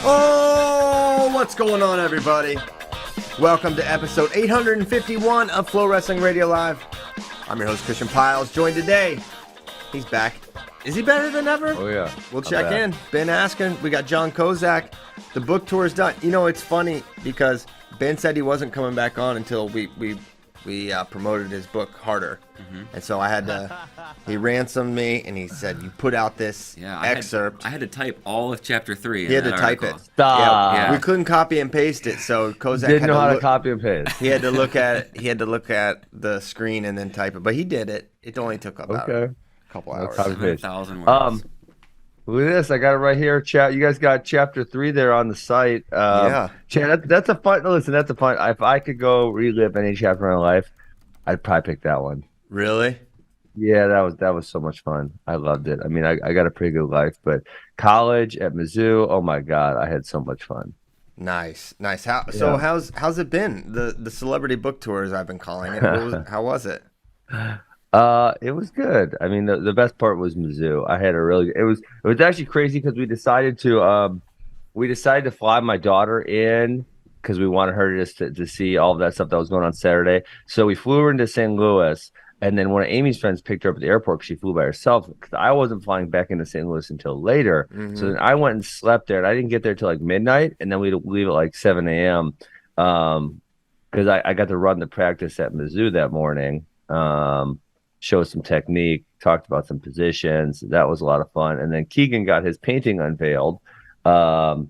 Oh, what's going on, everybody? Welcome to episode 851 of FloWrestling Radio Live. I'm your host, Christian Piles, joined today. He's back. Is he better than ever? Oh, yeah. We'll check in. Ben Askren. We got John Kozak. The book tour is done. You know, it's funny because Ben said he wasn't coming back on until we promoted his book harder. Mm-hmm. And so I had to, he ransomed me and he said, you put out this excerpt. I had to type all of chapter 3. He had to type it. Stop. Yeah, we couldn't copy and paste it, so Kozak didn't know how to copy and paste. He had to look at the screen and then type it, but he did it. It only took about a couple hours. 7,000 words. Look at this. I got it right here. Chat. You guys got chapter 3 there on the site. Chat. That's a fun. Listen, that's a fun. If I could go relive any chapter in my life, I'd probably pick that one. Really? Yeah, that was so much fun. I loved it. I mean, I got a pretty good life, but college at Missou, oh my God, I had so much fun. Nice. So how's it been? The celebrity book tour, as I've been calling it. How was it? It was good. I mean, the best part was Missou. I had a really. It was actually crazy because we decided to fly my daughter in because we wanted her just to see all of that stuff that was going on Saturday. So we flew her into St. Louis, and then one of Amy's friends picked her up at the airport because she flew by herself. Because I wasn't flying back into St. Louis until later. Mm-hmm. So then I went and slept there, and I didn't get there till like midnight, and then we'd leave at like 7 a.m. Because I got to run the practice at Missou that morning. Show some technique, talked about some positions. That was a lot of fun. And then Keegan got his painting unveiled. So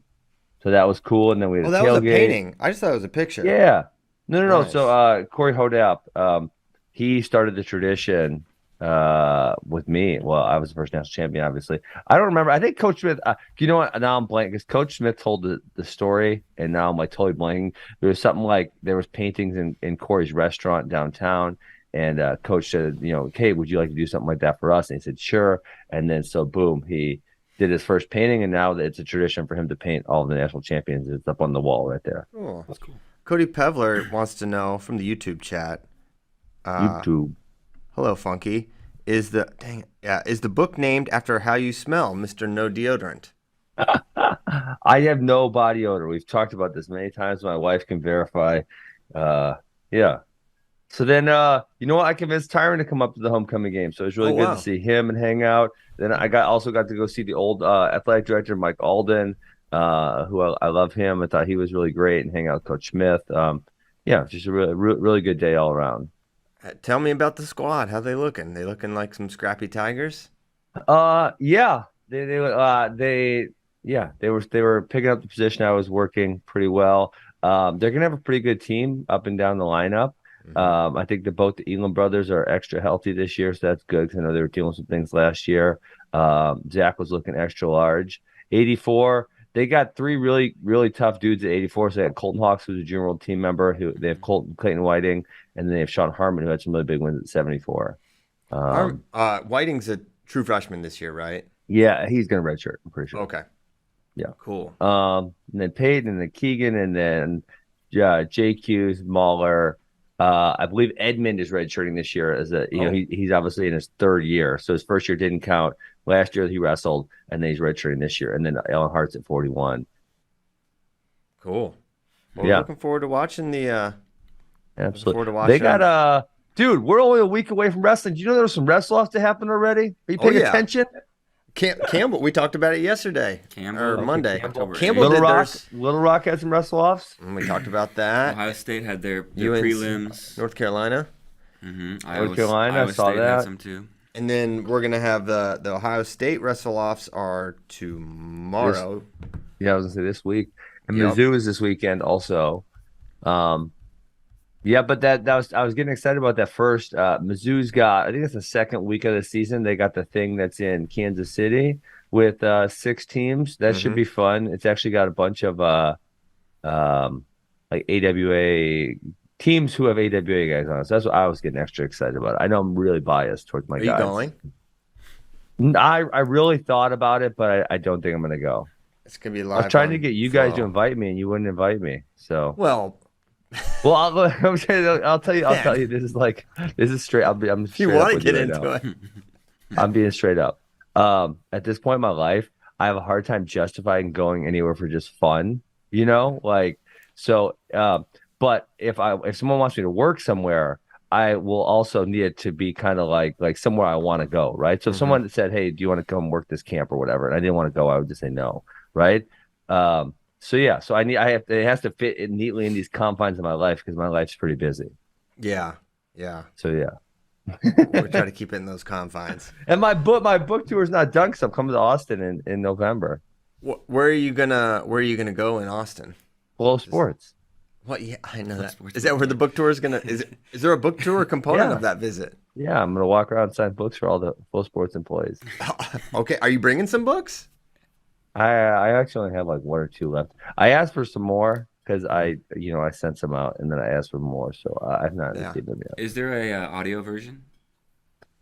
that was cool. And then we had a tailgate. Was a painting. I just thought it was a picture. Yeah. No. Nice. So Corey Hodap, he started the tradition with me. Well, I was the first national champion, obviously. I don't remember. I think Coach Smith, you know what? Now I'm blank because Coach Smith told the story, and now I'm like totally blanking. There was something like there was paintings in Corey's restaurant downtown. And Coach said, hey, would you like to do something like that for us? And he said, sure. And then so boom, he did his first painting, and now it's a tradition for him to paint all of the national champions. It's up on the wall right there. Oh, that's cool. Cody Pevler wants to know from the YouTube chat. YouTube. Hello, Funky. Is the book named after how you smell, Mr. No Deodorant? I have no body odor. We've talked about this many times. My wife can verify. Yeah. So then, you know what? I convinced Tyron to come up to the homecoming game. So it was really good to see him and hang out. Then I also got to go see the old athletic director, Mike Alden, who I love him. I thought he was really great, and hang out with Coach Smith. Just a really good day all around. Tell me about the squad. How they looking? They looking like some scrappy Tigers? Yeah. They were picking up the position I was working pretty well. They're gonna have a pretty good team up and down the lineup. I think both the Elam brothers are extra healthy this year, so that's good because I know they were dealing with some things last year. Zach was looking extra large. 84, they got 3 really, really tough dudes at 84. So they had Colton Hawks, who's a junior world team member. They have Clayton Whiting, and then they have Sean Harmon, who had some really big wins at 74. Whiting's a true freshman this year, right? Yeah, he's going to redshirt, I'm pretty sure. Okay. Yeah. Cool. And then Peyton, and then Keegan, and then JQ's Mahler. I believe Edmund is redshirting this year he's obviously in his 3rd year. So his first year didn't count. Last year he wrestled, and then he's redshirting this year. And then Ellen Hart's at 41. Cool. Well, we're looking forward to watching the absolutely. They got dude, we're only a week away from wrestling. Do you know there was some wrestle-offs to happen already? Are you paying attention? Campbell, we talked about it yesterday or Monday. Campbell Little Rock had some wrestle-offs. And we talked about that. Ohio State had their prelims. North Carolina. Mm-hmm. North Carolina, I saw State that. Had some too. And then we're gonna have the Ohio State wrestle-offs are tomorrow. I was gonna say this week, and Missou is this weekend also. But I was getting excited about that first. Mizzou's got, I think it's the 2nd week of the season. They got the thing that's in Kansas City with 6 teams. That should be fun. It's actually got a bunch of like AWA teams who have AWA guys on it. So that's what I was getting extra excited about. I know I'm really biased towards my guys. Are you going? I really thought about it, but I don't think I'm going to go. It's going to be live. I was trying to get you guys to invite me, and you wouldn't invite me. So well, I'll tell you. This is straight. If you want to get into it, I'm being straight up. At this point in my life, I have a hard time justifying going anywhere for just fun, you know, like so. But if someone wants me to work somewhere, I will also need it to be kind of like somewhere I want to go, right? So if someone said, "Hey, do you want to come work this camp or whatever?" and I didn't want to go, I would just say no, right? So yeah, so it has to fit in neatly in these confines of my life because my life's pretty busy. Yeah. So yeah. We'll try to keep it in those confines. And my book tour is not done because I'm coming to Austin in November. Where are you gonna go in Austin? FloSports. What? Yeah, I know that. Is that where the book tour is gonna? Is there a book tour component of that visit? Yeah, I'm gonna walk around and sign books for all the FloSports employees. Okay, are you bringing some books? I actually only have like 1 or 2 left. I asked for some more because I sent some out and then I asked for more, so I've not received them yet. Is there a audio version?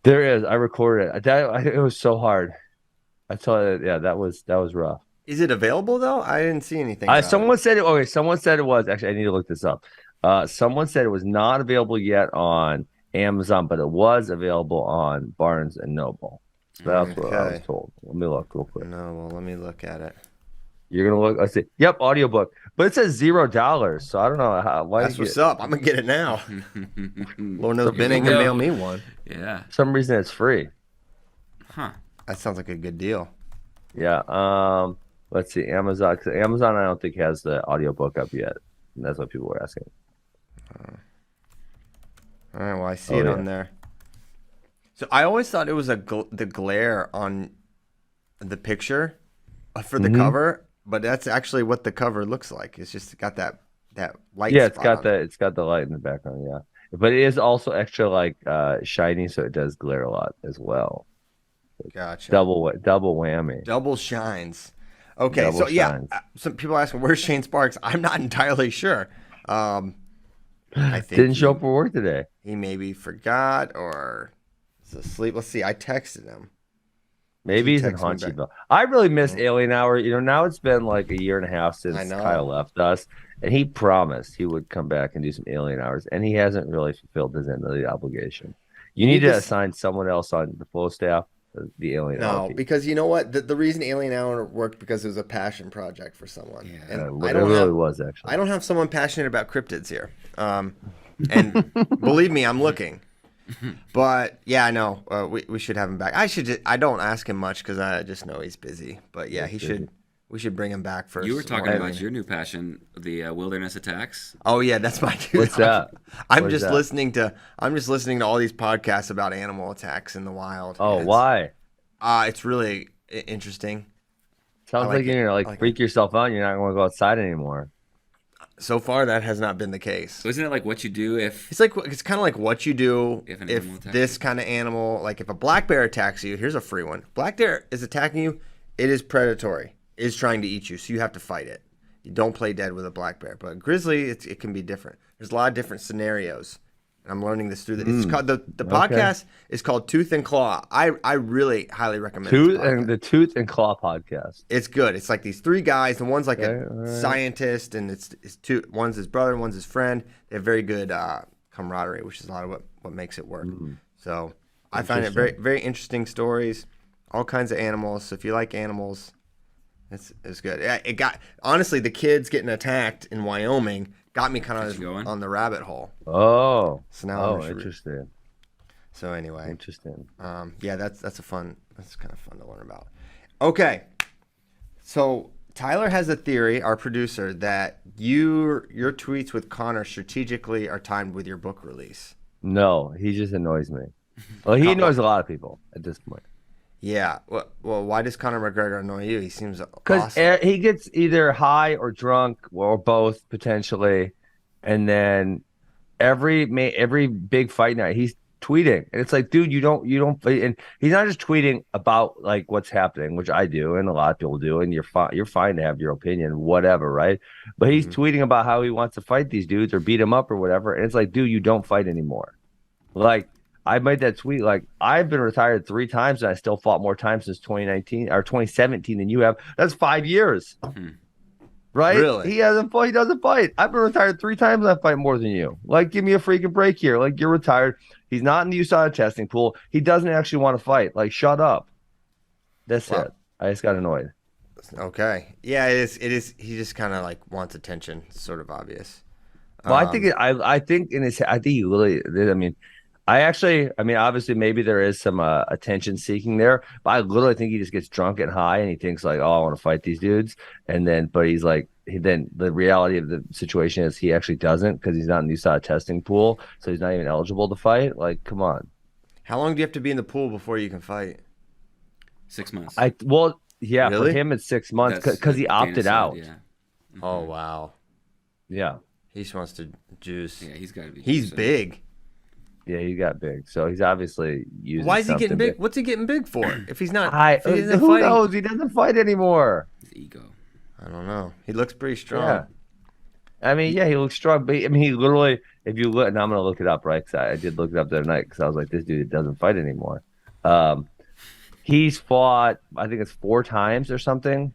There is. I recorded it. It was so hard. I tell you, yeah, that was rough. Is it available though? I didn't see anything. Someone said it. Okay, someone said it was. Actually, I need to look this up. Someone said it was not available yet on Amazon, but it was available on Barnes and Noble. So that's what I was told. Let me look real quick. No, well, let me look at it. You're gonna look. I see. Yep, audiobook, but it says $0. So I don't know how. Why that's what's up. I'm gonna get it now. Lord knows Ben ain't gonna mail me one. Yeah. For some reason it's free. Huh. That sounds like a good deal. Yeah. Let's see. Amazon. 'Cause Amazon, I don't think has the audiobook up yet. And that's what people were asking. All right. Well, I see it on there. So I always thought it was the glare on the picture for the cover, but that's actually what the cover looks like. It's just got that light. Yeah, it's got the light in the background. Yeah, but it is also extra like shiny, so it does glare a lot as well. Gotcha. Double whammy. Double shines. Okay, so yeah, some people asking where's Shane Sparks. I'm not entirely sure. I think didn't show up for work today. He maybe forgot or is asleep. Let's see. I texted him. Maybe he's in Huntsville. I really miss Alien Hour. You know, now it's been like a year and a half since Kyle left us, and he promised he would come back and do some Alien Hours, and he hasn't really fulfilled his end of the obligation. You need to assign someone else on the Flow staff. The Alien Hour. No, because you know what? The reason Alien Hour worked because it was a passion project for someone. Yeah, and it really was actually. I don't have someone passionate about cryptids here, and believe me, I'm looking. But yeah, I know we should have him back. I don't ask him much because I just know he's busy. But yeah, he should. We should bring him back first. You were talking about your new passion, the wilderness attacks. Oh yeah, that's my dude. What's that? I'm just listening to all these podcasts about animal attacks in the wild. Oh, why? It's really interesting. Sounds like you're gonna freak yourself out. And you're not going to go outside anymore. So far, that has not been the case. So isn't it like what you do if it's kind of like what you do if this kind of animal, like if a black bear attacks you? Here's a free one. Black bear is attacking you. It is predatory. Is trying to eat you, so you have to fight it. You don't play dead with a black bear. But grizzly, it can be different. There's a lot of different scenarios. And I'm learning this through it's called the podcast is called Tooth and Claw. I really highly recommend the Tooth and Claw podcast. It's good. It's like these 3 guys, and one's like a scientist, and it's one's his brother, one's his friend. They have very good camaraderie, which is a lot of what makes it work. So I find it very, very interesting stories, all kinds of animals. So if you like animals, it's good. It got honestly the kids getting attacked in Wyoming got me kind of on the rabbit hole. Oh, so now interesting. So anyway, interesting. Yeah, that's kind of fun to learn about. Okay, so Tyler has a theory, our producer, that your tweets with Conor strategically are timed with your book release. No, he just annoys me. Well, he annoys a lot of people at this point. Yeah. Well, why does Conor McGregor annoy you? He seems awesome. He gets either high or drunk or both potentially, and then every big fight night he's tweeting, and it's like, dude, you don't. And he's not just tweeting about like what's happening, which I do, and a lot of people do, and you're fine to have your opinion, whatever, right? But he's tweeting about how he wants to fight these dudes or beat them up or whatever, and it's like, dude, you don't fight anymore, like. I made that tweet like I've been retired 3 times and I still fought more times since 2019 or 2017 than you have. That's 5 years, right? Really? He doesn't fight. I've been retired 3 times and I fight more than you. Like, give me a freaking break here. Like, you're retired. He's not in the USADA testing pool. He doesn't actually want to fight. Like, shut up. That's it. I just got annoyed. Okay. Yeah, it is. It is. He just kind of like wants attention. It's sort of obvious. Well, I think in his, I think he really. I mean, I mean, obviously, maybe there is some attention seeking there, but I literally think he just gets drunk and high, and he thinks like, "Oh, I want to fight these dudes," and then, but he's like, then the reality of the situation is he actually doesn't because he's not in the USADA testing pool, so he's not even eligible to fight. Like, come on. How long do you have to be in the pool before you can fight? 6 months. Well, yeah, Really? for him it's 6 months That's because he Dana opted said, out. Yeah. Oh wow. Yeah, He just wants to juice. Yeah, he's got to be. He's so- big. yeah, he got big, so he's obviously using. Why is he getting something big? What's he getting big for? If he's not, I if he isn't who fighting, knows? He doesn't fight anymore. His ego. I don't know. He looks pretty strong. Yeah. I mean, yeah, he looks strong, but I mean, he literally, if you look, and I'm gonna look it up, right? Because I did look it up the other night because I was like, this dude doesn't fight anymore. He's fought, I think it's 4 times or something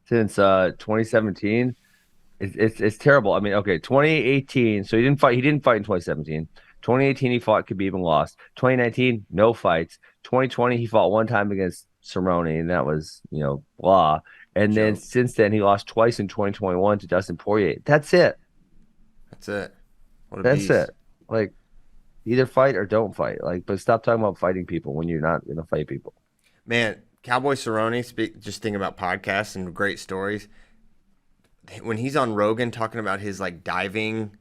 since 2017. It's terrible. I mean, okay, 2018, so he didn't fight. He didn't fight in 2017. 2018, he fought Khabib and lost. 2019, no fights. 2020, he fought 1 time against Cerrone, and that was, blah. And then Joke. since then, he lost twice in 2021 to Dustin Poirier. That's it. That's it. What a That's beast. it. Like, either fight or don't fight. Like, but stop talking about fighting people when you're not gonna fight people. Man, Cowboy Cerrone, just thinking about podcasts and great stories. When he's on Rogan talking about his like diving,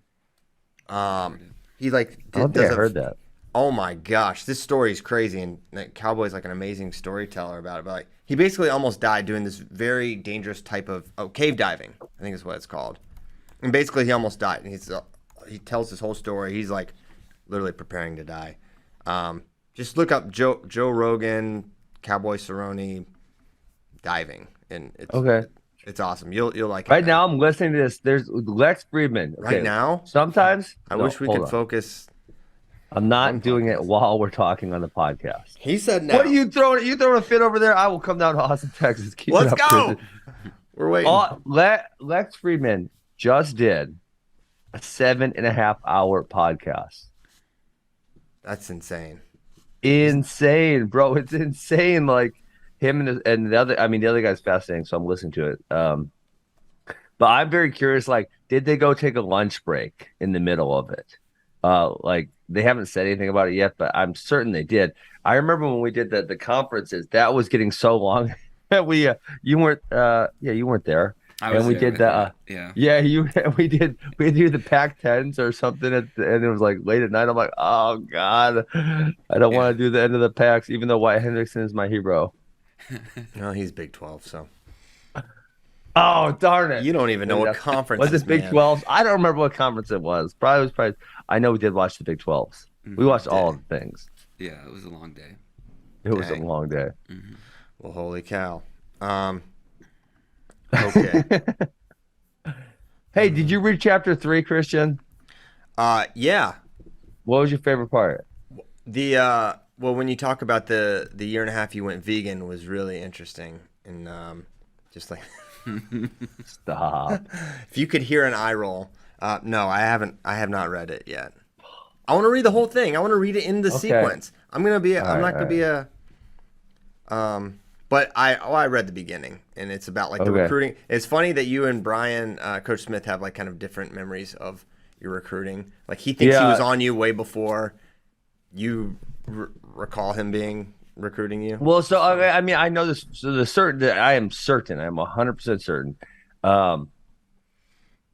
he like I don't think I heard that. Oh my gosh, this story is crazy, and like, Cowboy's like an amazing storyteller about it. But like, he basically almost died doing this very dangerous type of cave diving. I think is what it's called. And basically, he almost died. And he tells his whole story. He's like literally preparing to die. Just look up Joe Rogan, Cowboy Cerrone, diving, and it's Okay. It's awesome. You'll like it. Right now, I'm listening to this. There's Lex Friedman. Okay. Right now, Sometimes I no, wish we hold could on. focus. I'm not on doing it podcast. while we're talking on the podcast. He said now. What are you throwing? You throwing a fit over there? I will come down to Austin, Texas. Keep Let's it up, go. Kristen. We're waiting. Lex Friedman just did a 7.5-hour podcast. That's insane. Insane, bro. It's insane. Like him and the other. I mean, the other guy's fascinating, so I'm listening to it. But I'm very curious. Like, did they go take a lunch break in the middle of it? Like they haven't said anything about it yet, but I'm certain they did. I remember when we did the conferences, that was getting so long that you weren't there. I was And we there did with the you. Yeah. we did the Pac-10s or something and it was like late at night. I'm like, oh god, I don't want to do the end of the packs, even though Wyatt Hendrickson is my hero. No, he's Big 12, so Oh darn it! you don't even know what conference was is, it. Big man. 12s? I don't remember what conference it was. Probably. I know we did watch the Big 12s. We watched all of the things. Yeah, it was a long day. It was a Dang. long day. Well, holy cow. Okay. Hey, did you read chapter 3, Christian? Yeah. What was your favorite part? Well, when you talk about the year and a half you went vegan was really interesting, and just like Stop. if you could hear an eye roll. No, I have not read it yet. I want to read the whole thing. I want to read it in the sequence. I'm not gonna be a. But I read the beginning, and it's about like the recruiting. It's funny that you and Brian, Coach Smith, have like kind of different memories of your recruiting. Like he thinks he was on you way before you recall him recruiting you. Well, so I mean, I know this. So I am certain. I'm 100% certain.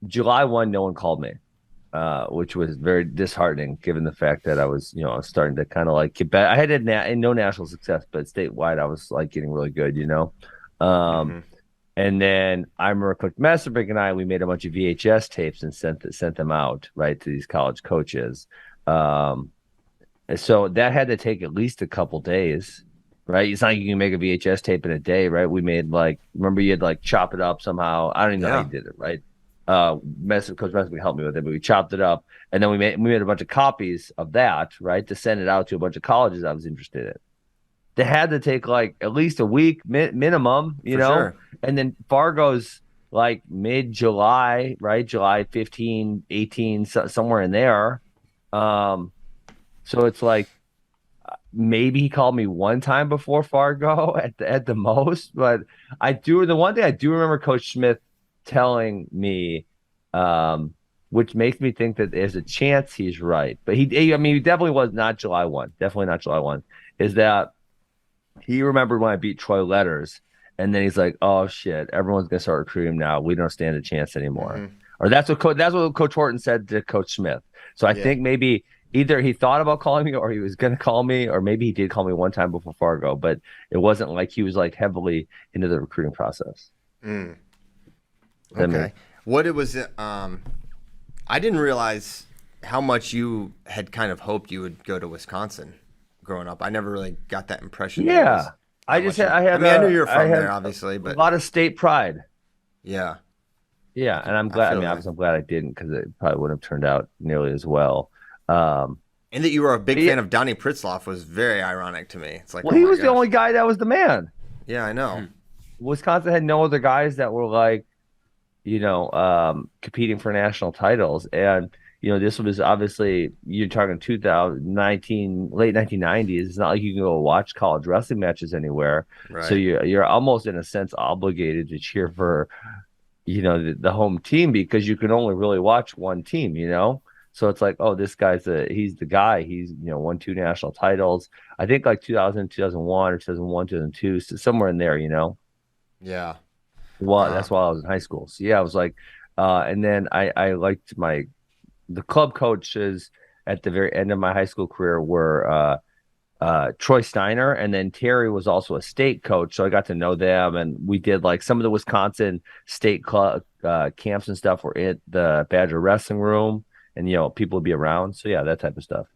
July 1, no one called me, which was very disheartening given the fact that I was, starting to kind of like get back. I had no national success, but statewide, I was like getting really good, And then I remember Coach Masterbrink and we made a bunch of VHS tapes and sent them out, right, to these college coaches. So that had to take at least a couple days, right? It's not like you can make a VHS tape in a day, right? We made remember you had like chop it up somehow. I don't even know how you did it, right? Coach Masterbrink helped me with it, but we chopped it up and then we made a bunch of copies of that, right, to send it out to a bunch of colleges I was interested in. They had to take like at least a week minimum, you know? Sure. And then Fargo's like mid-July, right? July 15, 18, somewhere in there. So it's like maybe he called me one time before Fargo at the most. But the one thing I do remember Coach Smith telling me, which makes me think that there's a chance he's right. But he definitely was not July 1. Definitely not July 1. Is that he remembered when I beat Troy Letters, and then he's like, "Oh shit, everyone's gonna start recruiting him now. We don't stand a chance anymore." Mm-hmm. Or that's what Coach Horton said to Coach Smith. So I think maybe either he thought about calling me, or he was gonna call me, or maybe he did call me one time before Fargo, but it wasn't like he was like heavily into the recruiting process. Mm. Okay. What it was, I didn't realize how much you had kind of hoped you would go to Wisconsin growing up. I never really got that impression. Yeah. I knew you were from there, obviously, but a lot of state pride. Yeah. Yeah, and I'm glad. I'm glad I didn't, because it probably wouldn't have turned out nearly as well. And that you were a big fan of Donnie Pritzloff was very ironic to me. It's like, well, he was the only guy that was the man. Yeah, I know. Wisconsin had no other guys that were like, competing for national titles, and this was obviously, you're talking 2019, late 1990s. It's not like you can go watch college wrestling matches anywhere, right. So you're almost in a sense obligated to cheer for the home team, because you can only really watch one team, so it's like, oh, this guy's he's the guy. He's won 2 national titles, I think, like 2000, 2001, or 2001, 2002, so somewhere in there. Yeah. Well, that's while I was in high school. So yeah, I was like, and then I liked the club coaches at the very end of my high school career were Troy Steiner, and then Terry was also a state coach, so I got to know them, and we did like some of the Wisconsin state club camps and stuff were at the Badger Wrestling Room, and people would be around. So yeah, that type of stuff.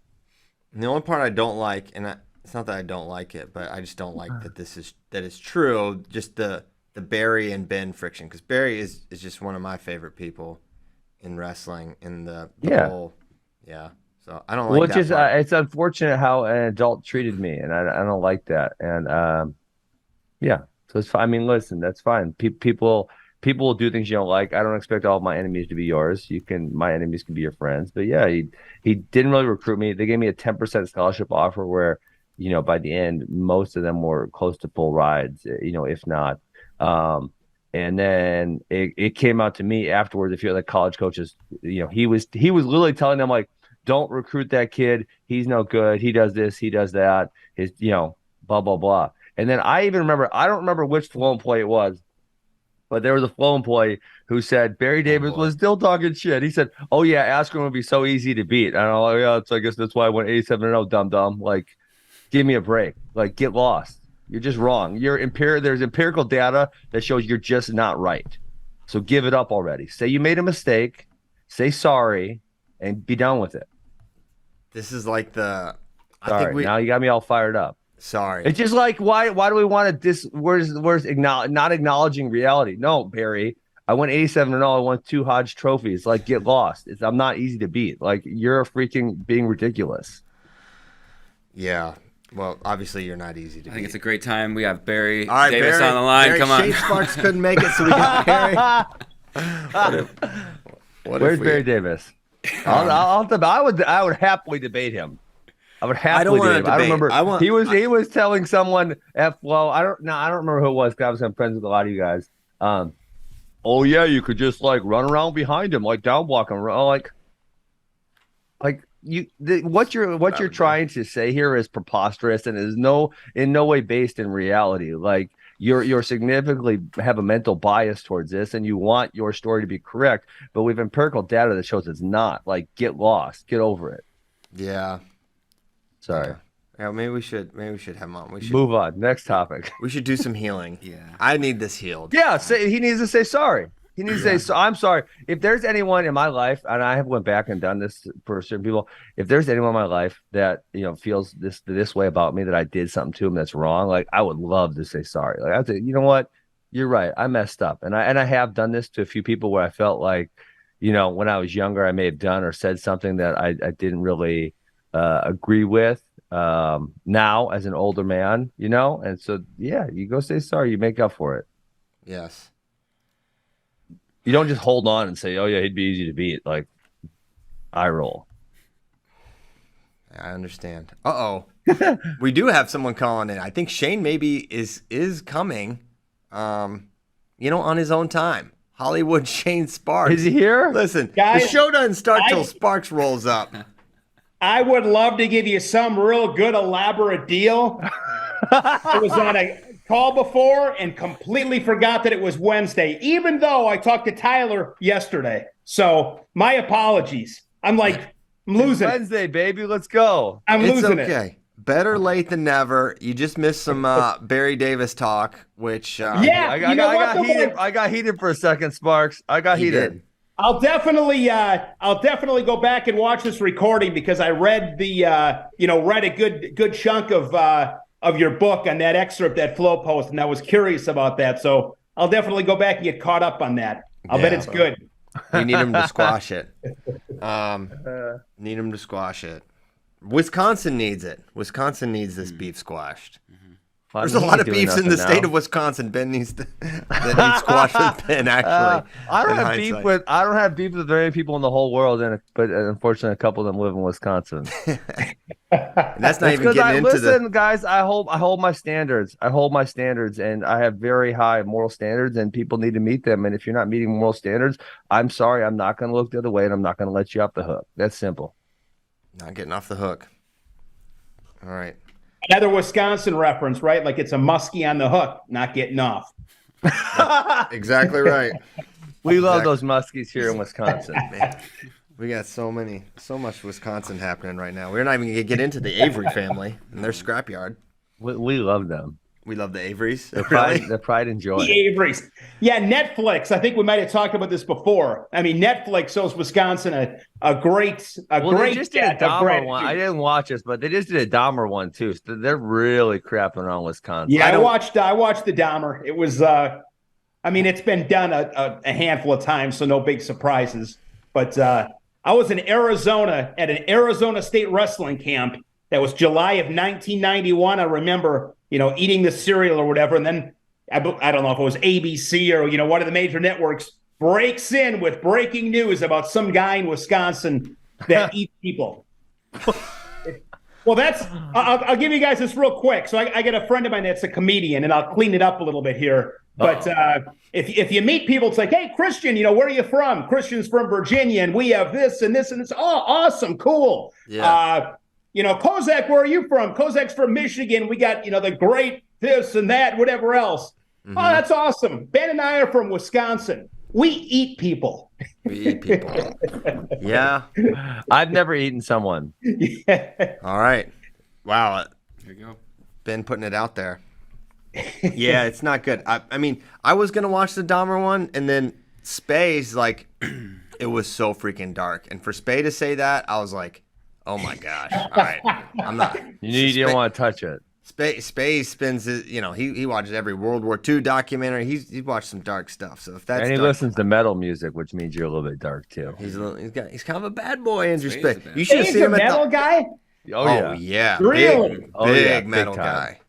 And the only part I don't like, and it's not that I don't like it, but I just don't like that it's true. Just the Barry and Ben friction, because Barry is just one of my favorite people in wrestling, in the whole, so I don't like that. It's unfortunate how an adult treated me, and I don't like that. And so it's fine. I mean, listen, that's fine. People will do things you don't like. I don't expect all of my enemies to be yours. My enemies can be your friends. But yeah, he didn't really recruit me. They gave me a 10% scholarship offer where, by the end, most of them were close to full rides, if not. And then it came out to me afterwards, if you're like college coaches, he was literally telling them, like, don't recruit that kid. He's no good. He does this, he does that. His, blah, blah, blah. And then I even remember, I don't remember which flow employee it was, but there was a flow employee who said Barry Davis was still talking shit. He said, "Oh yeah, Askren would be so easy to beat." And I'm like, "Yeah, I guess that's why I went 87-0, dumb. Like, give me a break. Like, get lost. You're just wrong. There's empirical data that shows you're just not right. So give it up already. Say you made a mistake, say sorry, and be done with it." This is like now you got me all fired up. Sorry. It's just like, why do we want to where's not acknowledging reality? No, Barry, I went 87-0. I won 2 Hodge trophies. Like, get lost. I'm not easy to beat. Like, you're freaking being ridiculous. Yeah. Well, obviously you're not easy to beat. I think it's a great time. We have Barry Barry, Davis on the line. Come on. Shane Sparks couldn't make it, so we got Barry. Where's Barry Davis? I would happily debate him. I would happily debate him. I remember he was telling someone at Flow. I don't remember who it was, because I'm friends with a lot of you guys. Oh yeah, you could just like run around behind him, like down block him, what you're trying to say here is preposterous and is in no way based in reality. Like, you're significantly have a mental bias towards this, and you want your story to be correct, but we have empirical data that shows it's not. Like, get lost, get over it. Yeah. Sorry. Yeah, maybe we should have him on. We should move on. Next topic. We should do some healing. Yeah. I need this healed. Yeah, he needs to say sorry. He needs to say, I'm sorry. If there's anyone in my life, and I have went back and done this for certain people, if there's anyone in my life that feels this way about me, that I did something to him that's wrong, like, I would love to say sorry. Like, I'd say, you know what, you're right, I messed up, and I have done this to a few people where I felt like, when I was younger, I may have done or said something that I didn't really agree with. Now as an older man, and so yeah, you go say sorry, you make up for it. Yes. You don't just hold on and say, "Oh yeah, he'd be easy to beat." Like, eye roll. I understand. Uh-oh. We do have someone calling in. I think Shane maybe is coming, on his own time. Hollywood Shane Sparks. Is he here? Listen, Guys, the show doesn't start till Sparks rolls up. I would love to give you some real good elaborate deal. I was on a call before and completely forgot that it was Wednesday, even though I talked to Tyler yesterday. So my apologies. I'm losing it. Wednesday, baby. Let's go. I'm It's losing okay. it. Better late than never. You just missed some Barry Davis talk, which Yeah, I got heated for a second, Sparks. I got he heated. did. I'll definitely go back and watch this recording because I read read a good chunk of your book on that excerpt, that Flow post, and I was curious about that. So I'll definitely go back and get caught up on that. I'll bet it's good. We need him to squash it. Need him to squash it. Wisconsin needs it. Wisconsin needs this beef squashed. There's a lot of beefs in the state of Wisconsin. Ben needs that needs squashed with Ben. Actually, I don't have beef with very many people in the whole world, but unfortunately, a couple of them live in Wisconsin. And that's not even getting into listen, guys. I hold my standards. And I have very high moral standards, and people need to meet them. And if you're not meeting moral standards, I'm sorry, I'm not going to look the other way, and I'm not going to let you off the hook. That's simple. Not getting off the hook. All right. Another Wisconsin reference, right? Like it's a muskie on the hook, not getting off. Exactly right. We love those muskies here in Wisconsin. Man, we got so much Wisconsin happening right now. We're not even going to get into the Avery family and their scrapyard. We love them. We love the Averys. The pride and joy. The Averys. Yeah, Netflix. I think we might have talked about this before. I mean, Netflix owes Wisconsin a great they just did a Dahmer one. gratitude. I didn't watch this, but they just did a Dahmer one too. So they're really crapping on Wisconsin. Yeah, I watched the Dahmer. It was it's been done a handful of times, so no big surprises. But I was in Arizona at an Arizona State wrestling camp. That was July of 1991. I remember, eating the cereal or whatever. And then I don't know if it was ABC or, one of the major networks breaks in with breaking news about some guy in Wisconsin that eats people. Well, I'll give you guys this real quick. So I get a friend of mine that's a comedian, and I'll clean it up a little bit here. But if you meet people, it's like, hey, Christian, where are you from? Christian's from Virginia, and we have this and this, and it's awesome, cool. Yeah. Kozak, where are you from? Kozak's from Michigan. We got, the great this and that, whatever else. Mm-hmm. Oh, that's awesome. Ben and I are from Wisconsin. We eat people. Yeah. I've never eaten someone. Yeah. All right. Wow. There you go. Ben putting it out there. Yeah, it's not good. I mean, I was going to watch the Dahmer one, and then Spay's it was so freaking dark. And for Spay to say that, I was like, oh my gosh! All right, I'm not. You didn't want to touch it. Spay spends his, he watches every World War II documentary. He's watched some dark stuff. So if that's and he dark, listens to metal music, which means you're a little bit dark too. He's kind of a bad boy, Andrew Spay's Spay. a bad You should have He's seen a him at metal the. guy? Oh yeah. Really? Big metal big time. guy.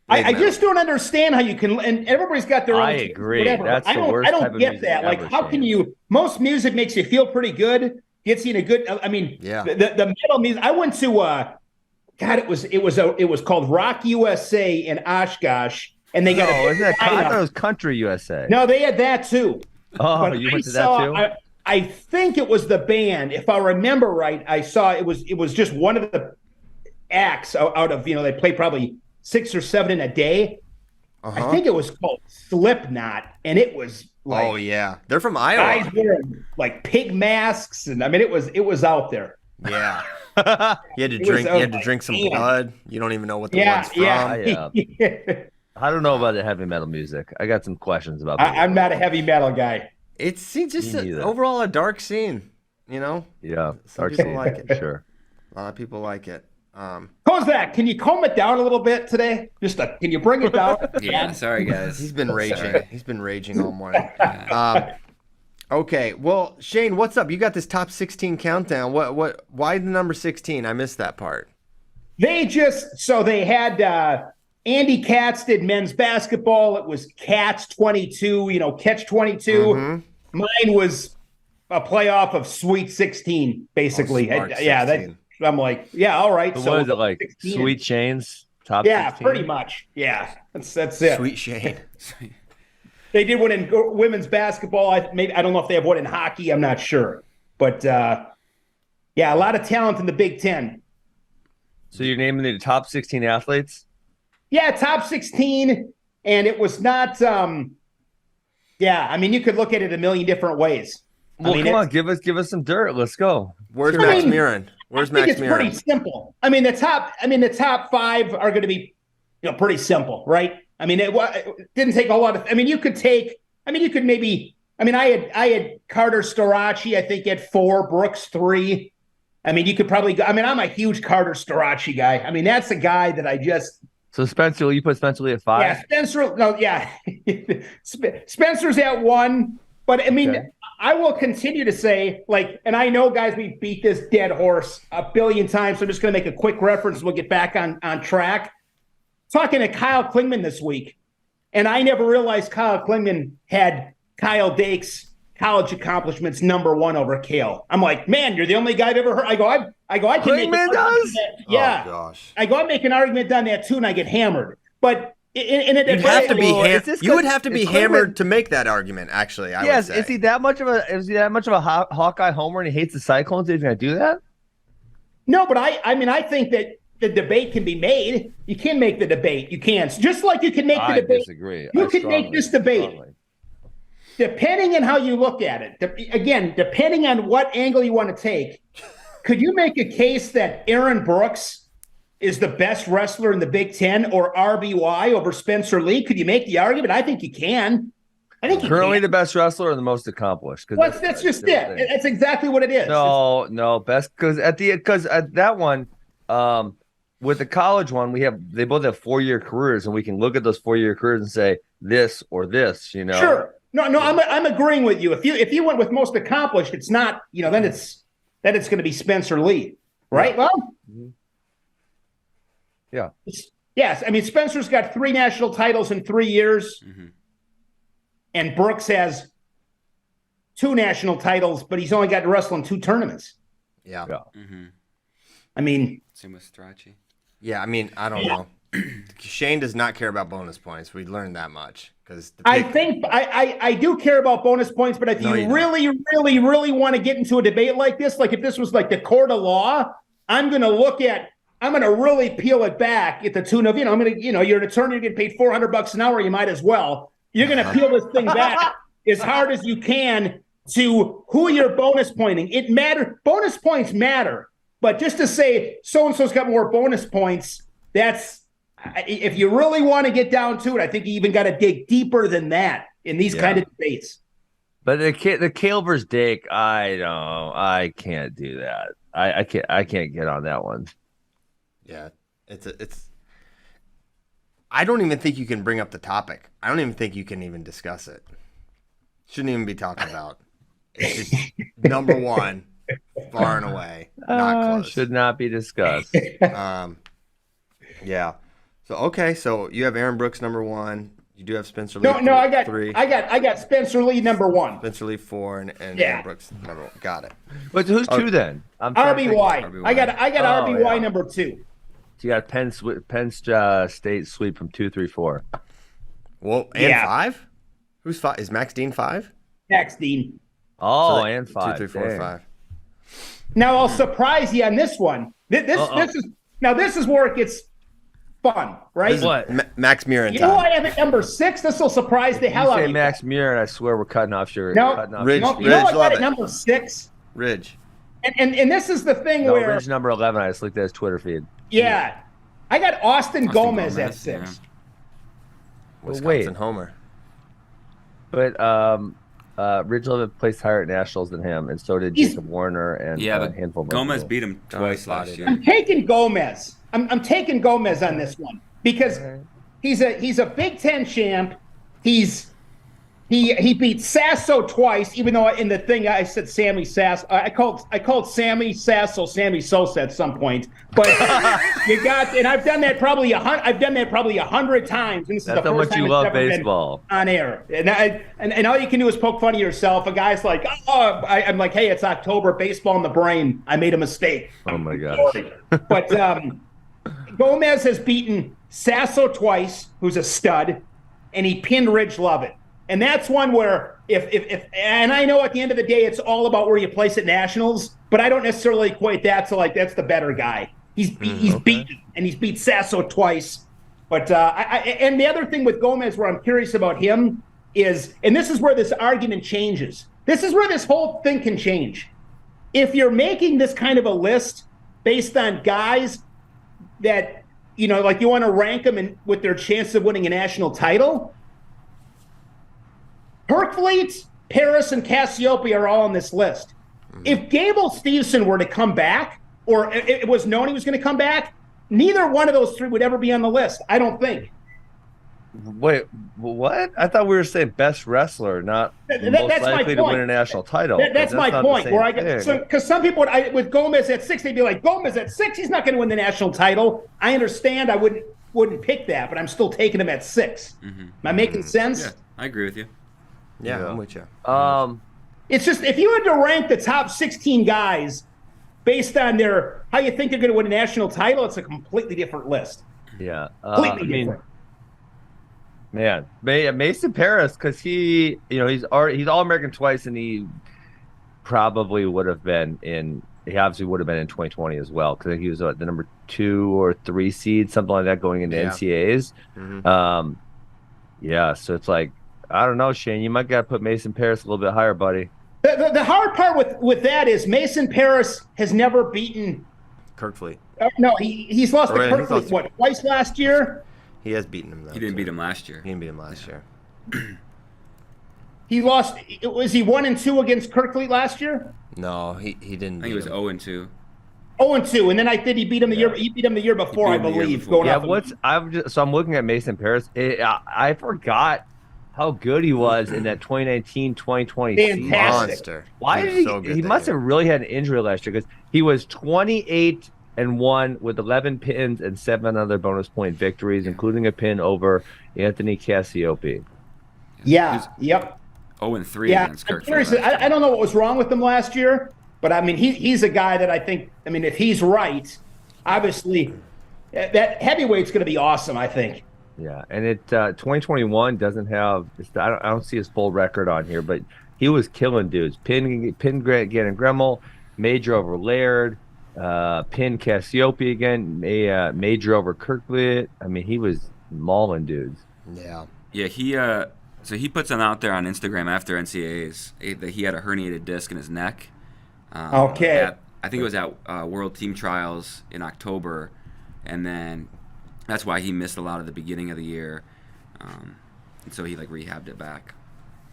I just don't understand how you can, and everybody's got their own. I agree. Whatever. That's the worst I don't type of get music that. Like, ever, how can you? Most music makes you feel pretty good. Gets you in a good. I mean, Yeah. The metal music. I went to. God, it was called Rock USA in Oshkosh, and they got. Isn't that? I thought it was Country USA. No, they had that too. Oh, But you I went to that saw- too? I think it was the band. If I remember right, I saw it was just one of the acts out of they play probably 6 or 7 in a day. I think it was called Slipknot, and it was like, Oh yeah, they're from Iowa. guys wearing like pig masks, and I mean it was out there. Yeah. You had to It drink. was- You had to drink some damn. blood. You don't even know what the Yeah, blood's from. yeah. I don't know about the heavy metal music. I got some questions about that. I'm not a heavy metal guy. It's just Me neither. overall a dark scene. Yeah, Some dark people scene, like it. sure. A lot of people like it. Kozak, can you calm it down a little bit today? Can you bring it down? Yeah, sorry guys. He's been raging. Sorry. He's been raging all morning. Okay, well, Shane, what's up? You got this top 16 countdown. What? Why the number 16? I missed that part. They had Andy Katz did men's basketball. It was Katz 22, catch 22. Mm-hmm. Mine was a playoff of Sweet 16, basically. Smart Yeah, 16. I'm like, yeah, all right. So what is it like? 16. Sweet Shane's top? Yeah, 16? pretty much. Yeah, that's it. Sweet Shane. They did one in women's basketball. I don't know if they have one in hockey. I'm not sure, but yeah, a lot of talent in the Big Ten. So you're naming the top 16 athletes? Yeah, top 16, and it was not. Yeah, I mean, you could look at it a million different ways. Well, I mean, come on, give us some dirt. Let's go. Where's Max Mirren? Where's Max it's Mirren? pretty simple. I mean, the top 5 are going to be, pretty simple, right? I mean, it didn't take a lot of. I mean, you could maybe. I mean, I had Carter Storace, I think, at 4, Brooks 3. I mean, you could probably go. I mean, I'm a huge Carter Storace guy. I mean, that's a guy that I just. So Spencer, you put Spencer Lee at 5? Yeah, Spencer. No, yeah, Spencer's at 1. But I mean, okay. I will continue to say, like, and I know, guys, we beat this dead horse a billion times. So I'm just going to make a quick reference. We'll get back on track. Talking to Kyle Klingman this week, and I never realized Kyle Klingman had Kyle Dake's college accomplishments #1 over Kale. I'm like, man, you're the only guy I've ever heard. I can make Klingman does? Yeah. Oh, gosh. I make an argument on that too, and I get hammered. But you would have to be hammered to make that argument. Actually, I would say. Is he that much of a Hawkeye homer and he hates the Cyclones? He's going to do that? No, but I think that the debate can be made. You can make the debate. You can. Just like you can make the debate. I disagree. You can make this debate. Depending on how you look at it. Again, depending on what angle you want to take, could you make a case that Aaron Brooks is the best wrestler in the Big Ten or RBY over Spencer Lee? Could you make the argument? I think you can. I think currently the best wrestler and the most accoaccomplished. Well, that's just it. That's exactly what it is. No, best because at that one, with the college one, they both have 4-year careers, and we can look at those 4-year careers and say this or this. Sure. No, I'm agreeing with you. If you went with most accomplished, it's not. Then it's going to be Spencer Lee, right? Yeah. Well, yeah. Yes. I mean, Spencer's got 3 national titles in 3 years, and Brooks has 2 national titles, but he's only got to wrestle in 2 tournaments. Yeah. Mm-hmm. I mean, same with Strachey. Yeah, I mean, I don't know. Shane does not care about bonus points. We learned that much because I think I do care about bonus points, but if you really, really, really want to get into a debate like this, like if this was like the court of law, I'm going to really peel it back at the tune of, you're an attorney, you're getting paid $400 an hour, you might as well. You're going to peel this thing back as hard as you can to who you're bonus pointing. It matters. Bonus points matter, but just to say so-and-so's got more bonus points, if you really want to get down to it, I think you even got to dig deeper than that in these kind of debates. But the Kale versus Dake, I can't do that. I can't get on that one. Yeah, it's. I don't even think you can bring up the topic. I don't even think you can even discuss it. Shouldn't even be talking about. It's just #1, far and away, not close. Should not be discussed. Yeah. So you have Aaron Brooks #1. You do have Spencer Lee. No, I got 3. I got Spencer Lee #1. Spencer Lee 4 and Aaron Brooks #1. Got it. But who's 2 then? RBY. I got RBY #2. So you got Penn State sweep from 2, 3, 4. Well, and 5. Who's 5? Is Max Dean 5? Max Dean. Oh, so and 5. 2, 3, 4, 5. Now I'll surprise you on this one. This is where it gets fun, right? What? Max Mirren. You know who I have at #6? This will surprise the hell out of you. Say Max Mirren, I swear we're cutting off your. No, Ridge. You know what I got at #6? Ridge. And this is the thing where Ridge #11. I just looked at his Twitter feed. Yeah, I got Austin Gomez at 6. Yeah. Wisconsin homer. But Ridge Levitt placed higher at nationals than him, and so did Jacob Warner and a handful of Gomez beat him twice last year. I'm taking Gomez. I'm taking Gomez on this one because he's a Big Ten champ. He's He beat Sasso twice, even though in the thing I said Sammy Sasso. I called Sammy Sasso Sammy Sosa at some point. But you got, and I've done that probably 100 times. And this That's is the how first much time you it's love ever been baseball. on air. And all you can do is poke fun of yourself. A guy's like, I'm like, hey, it's October, baseball in the brain. I made a mistake. Oh my gosh. But Gomez has beaten Sasso twice, who's a stud, and he pinned Ridge Lovett. And that's one where if and I know at the end of the day it's all about where you place at nationals, but I don't necessarily equate that to like that's the better guy. He's beaten, and he's beat Sasso twice. But and the other thing with Gomez where I'm curious about him is, and this is where this argument changes. This is where this whole thing can change. If you're making this kind of a list based on guys that, you know, like you want to rank them with their chance of winning a national title, Kerkvliet, Paris, and Cassiope are all on this list. If Gable Steveson were to come back, or it was known he was going to come back, neither one of those three would ever be on the list, I don't think. Wait, what? I thought we were saying best wrestler, not most likely to win a national title. That's my point. Because some people with Gomez at 6, they'd be like, Gomez at 6, he's not going to win the national title. I understand. I wouldn't pick that, but I'm still taking him at 6. Am I making sense? Yeah, I agree with you. Yeah, I'm with you. It's just if you had to rank the top 16 guys based on how you think they're going to win a national title, it's a completely different list. Yeah, Completely different. Man, Mason Paris, because he's All-American twice, and he probably would have been he obviously would have been in 2020 as well, because he was the number 2 or 3 seed, something like that, going into NCAAs. So it's like, I don't know, Shane, you might got to put Mason Paris a little bit higher, buddy. The hard part with that is Mason Paris has never beaten Kerkvliet. No, he's lost to Kerkvliet, twice last year? He has beaten him, though. He didn't beat him last year. He didn't beat him last year. He lost. Was he 1-2 against Kerkvliet last year? No, he didn't. I think he was 0-2. 0-2, and then I think he beat him the year. He beat him the year before, I believe. I'm looking at Mason Paris. I forgot how good he was in that 2019-2020 season. Monster. Why did he must have really had an injury last year, because he was 28-1 with 11 pins and 7 other bonus point victories, including a pin over Anthony Cassiope. Yeah. Yep. 0-3 against Kerkvliet. I don't know what was wrong with him last year, but I mean he's a guy that I think. I mean, if he's right, obviously that heavyweight's going to be awesome, I think. Yeah, and 2021 doesn't have. I don't see his full record on here, but he was killing dudes. Pin Gannon Gremmel, major over Laird, pin Cassiope again, major over Kerkvliet. I mean, he was mauling dudes. Yeah. Yeah, so he puts them out there on Instagram after NCAAs that he had a herniated disc in his neck. Okay. I think it was at World Team Trials in October, and then that's why he missed a lot of the beginning of the year, and so he rehabbed it back.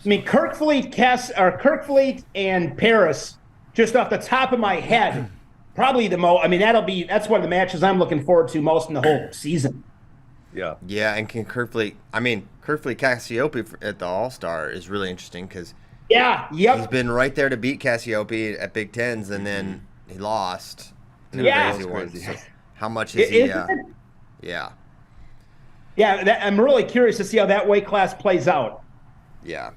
I mean, Kerkvliet and Paris, just off the top of my head, probably the most. I mean, that's one of the matches I'm looking forward to most in the whole season. Yeah. Yeah, and Kerkvliet Cassiope at the All-Star is really interesting because he's been right there to beat Cassiope at Big Tens, and then he lost in a crazy one. So how much is he? Yeah. Yeah, I'm really curious to see how that weight class plays out. Yeah.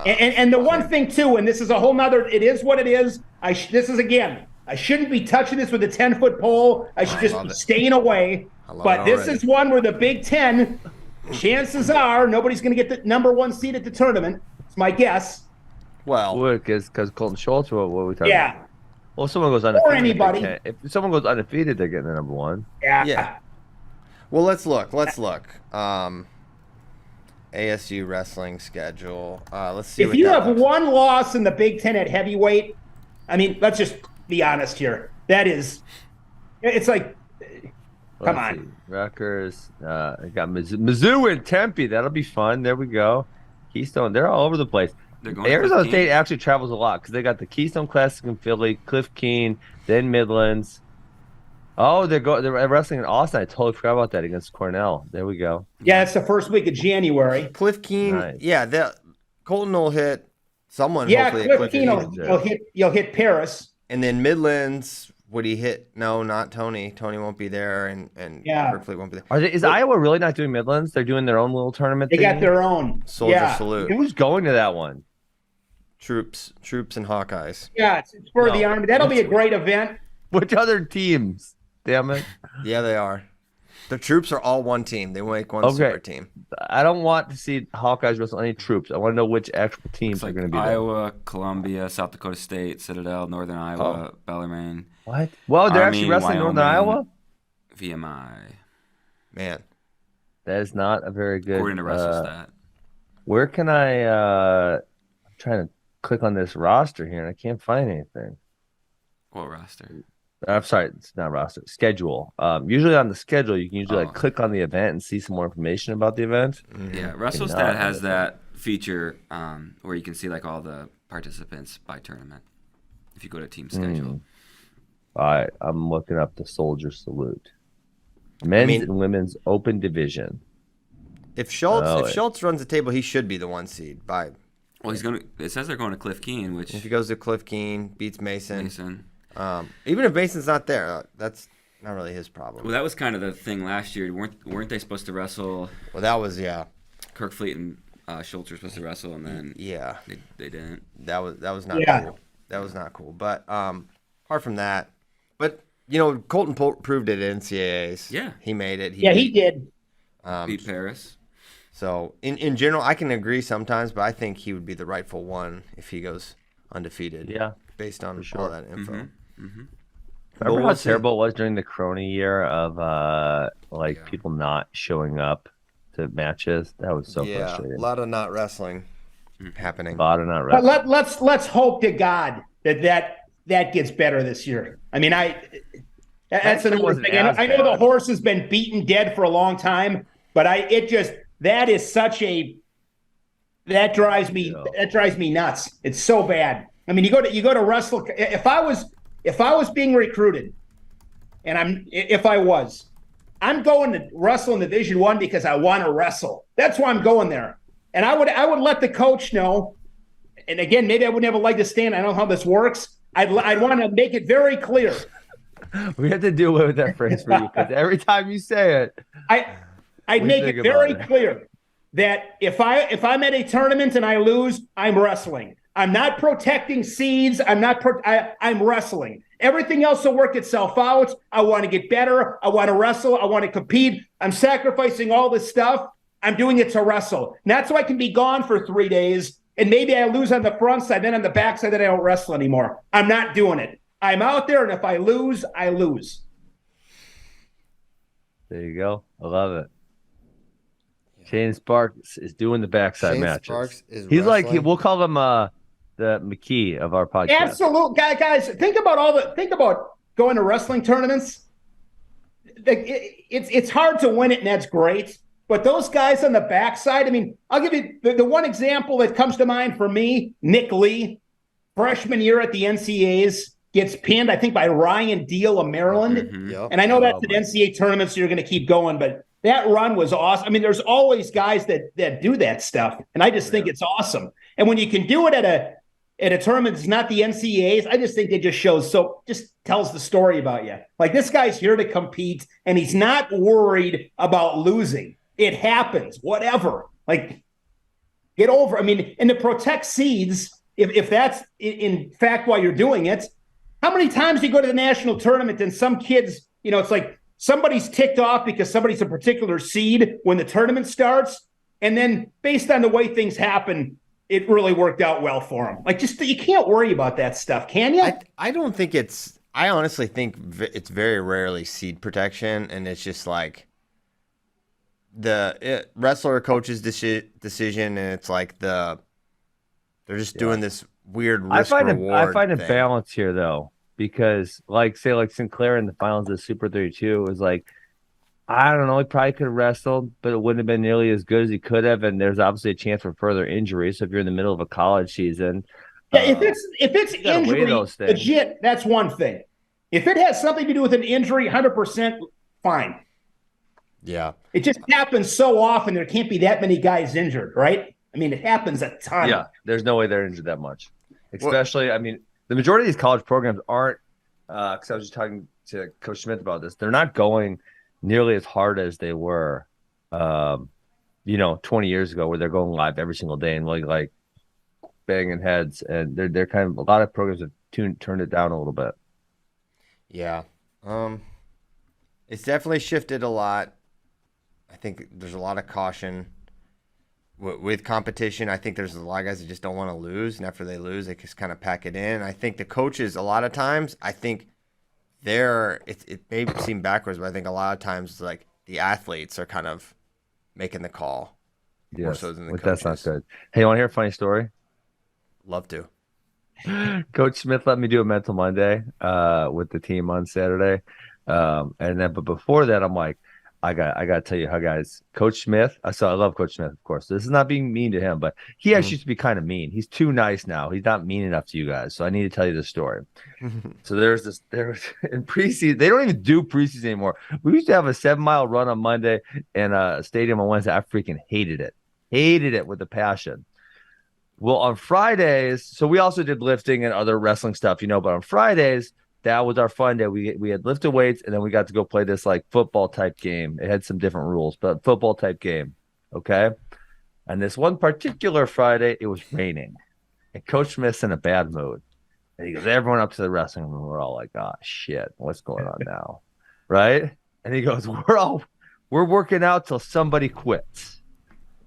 And the one thing, too, and this is a whole nother, it is what it is. I shouldn't be touching this with a 10-foot pole. I should just be staying away. But this is one where the Big Ten, chances are, nobody's going to get the number 1 seed at the tournament. It's my guess. Well, because Colton Schultz, what are we talking about? Yeah. Well, if someone goes undefeated. Or anybody. If someone goes undefeated, they're getting the number 1. Yeah. Well, let's look. ASU wrestling schedule. Let's see. If you have one loss in the Big Ten at heavyweight, I mean, let's just be honest here. It's like, come on. Rutgers. I got Missou and Tempe. That'll be fun. There we go. Keystone. They're all over the place. Arizona State actually travels a lot because they got the Keystone Classic in Philly, Cliff Keen, then Midlands. Oh, they're wrestling in Austin. I totally forgot about that against Cornell. There we go. Yeah, it's the first week of January. Cliff Keen. Nice. Yeah, Colton will hit someone. Yeah, hopefully Cliff Keen you'll hit Paris. And then Midlands, would he hit? No, not Tony. Tony won't be there, and Kirkfleet won't be there. Is Iowa really not doing Midlands? They're doing their own little tournament. They got their own Soldier Salute. Who's going to that one? Troops, and Hawkeyes. Yeah, it's for the Army. That'll be a great event. Which other teams? Damn it. Yeah, they are. The Troops are all one team. They make one super team. I don't want to see Hawkeyes wrestle any Troops. I want to know which actual teams are going to be Iowa, there. Columbia, South Dakota State, Citadel, Northern Iowa, Bellarmine. What? Well, they're actually wrestling Wyoming, Northern Iowa? VMI. Man. That is not a very good... According to WrestleStat. Where can I'm trying to click on this roster here, and I can't find anything. What roster? I'm sorry, it's not roster. Schedule. Usually on the schedule, you can usually click on the event and see some more information about the event. Yeah, WrestleStat has that feature where you can see like all the participants by tournament. If you go to team schedule. All right, I'm looking up the Soldier Salute. Men's and women's open division. If Schultz runs the table, he should be the 1 seed by. Well, he's going to. It says they're going to Cliff Keen, which if he goes to Cliff Keen, beats Mason. Even if Mason's not there, that's not really his problem. Well, that was kind of the thing last year. Weren't they supposed to wrestle? Well, that was Kirkfleet and Schultz were supposed to wrestle, and then they didn't. That was not cool. That was not cool. But apart from that, Colton proved it at NCAAs. Yeah, he made it. He did. Beat Paris. So in general, I can agree sometimes, but I think he would be the rightful one if he goes undefeated. Yeah, based on all that info. Remember how terrible it was during the Corona year of people not showing up to matches? That was so frustrating. A lot of not wrestling happening. A lot of not wrestling. But let's hope to God that gets better this year. I mean, that's another thing. I know the horse has been beaten dead for a long time, but that drives me nuts. It's so bad. I mean, you go to wrestle. If I was being recruited, and I'm going to wrestle in Division 1 because I want to wrestle. That's why I'm going there. And I would let the coach know. And again, maybe I would never like to stand. I don't know how this works. I'd want to make it very clear. We have to do away with that phrase for you because every time you say it, I'd make it very clear that if I'm at a tournament and I lose, I'm wrestling. I'm not protecting seeds. I'm wrestling. Everything else will work itself out. I want to get better. I want to wrestle. I want to compete. I'm sacrificing all this stuff. I'm doing it to wrestle. Not so I can be gone for 3 days and maybe I lose on the front side, then on the back side, then I don't wrestle anymore. I'm not doing it. I'm out there, and if I lose, I lose. There you go. I love it. Shane Sparks is doing the backside matches. Sparks is He's wrestling. we'll call him the McKee of our podcast. Absolute guys. Think about going to wrestling tournaments. It's hard to win it, and that's great. But those guys on the backside, I mean, I'll give you the one example that comes to mind for me. Nick Lee, freshman year at the NCAAs, gets pinned, I think, by Ryan Deal of Maryland. Mm-hmm. Yep. And I know that's an NCAA tournament, so you're going to keep going, but that run was awesome. I mean, there's always guys that do that stuff, and I just think it's awesome. And when you can do it at a tournament that's not the NCAAs, I just think it just tells the story about you. Like, this guy's here to compete, and he's not worried about losing. It happens, whatever. Like, get over. I mean, and to protect seeds, if that's in fact why you're doing it, how many times do you go to the national tournament and some kids, it's like somebody's ticked off because somebody's a particular seed when the tournament starts, and then based on the way things happen, it really worked out well for them. Like, just you can't worry about that stuff, can you? I don't think I honestly think it's very rarely seed protection, and it's just like the wrestler coach's decision, and it's like they're just doing this weird risk reward. I find a balance here though, because like Sinclair in the finals of Super 32 was like, I don't know, he probably could have wrestled, but it wouldn't have been nearly as good as he could have, and there's obviously a chance for further injury. So if you're in the middle of a college season, if it's injury legit, that's one thing. If it has something to do with an injury, 100% fine. Yeah. It just happens so often there can't be that many guys injured, right? I mean, it happens a ton. Yeah, there's no way they're injured that much. Especially, I mean, the majority of these college programs aren't, because I was just talking to Coach Smith about this, they're not going nearly as hard as they were, 20 years ago, where they're going live every single day and like banging heads. And they're kind of, a lot of programs have turned it down a little bit. Yeah. It's definitely shifted a lot. I think there's a lot of caution with competition. I think there's a lot of guys that just don't want to lose, and after they lose, they just kind of pack it in. I think the coaches, a lot of times, I think it may seem backwards, but I think a lot of times, like, the athletes are kind of making the call more so than the coaches. That's not good. Hey, you want to hear a funny story? Love to. Coach Smith let me do a mental Monday with the team on Saturday. But before that, I'm like, I gotta tell you how, guys, Coach Smith, I love Coach Smith, of course. This is not being mean to him, but he actually used to be kind of mean. He's too nice now. He's not mean enough to you guys. So I need to tell you this story. So there was in preseason, they don't even do preseason anymore. We used to have a 7-mile run on Monday and a stadium on Wednesday. I freaking hated it with a passion. Well, on Fridays, so we also did lifting and other wrestling stuff, but on Fridays, that was our fun day. We had lifted weights, and then we got to go play this like football type game. It had some different rules, but football type game. Okay. And this one particular Friday, it was raining, and Coach Smith's in a bad mood. And he goes, everyone up to the wrestling room. We're all like, oh shit, what's going on now? Right? And he goes, we're working out till somebody quits.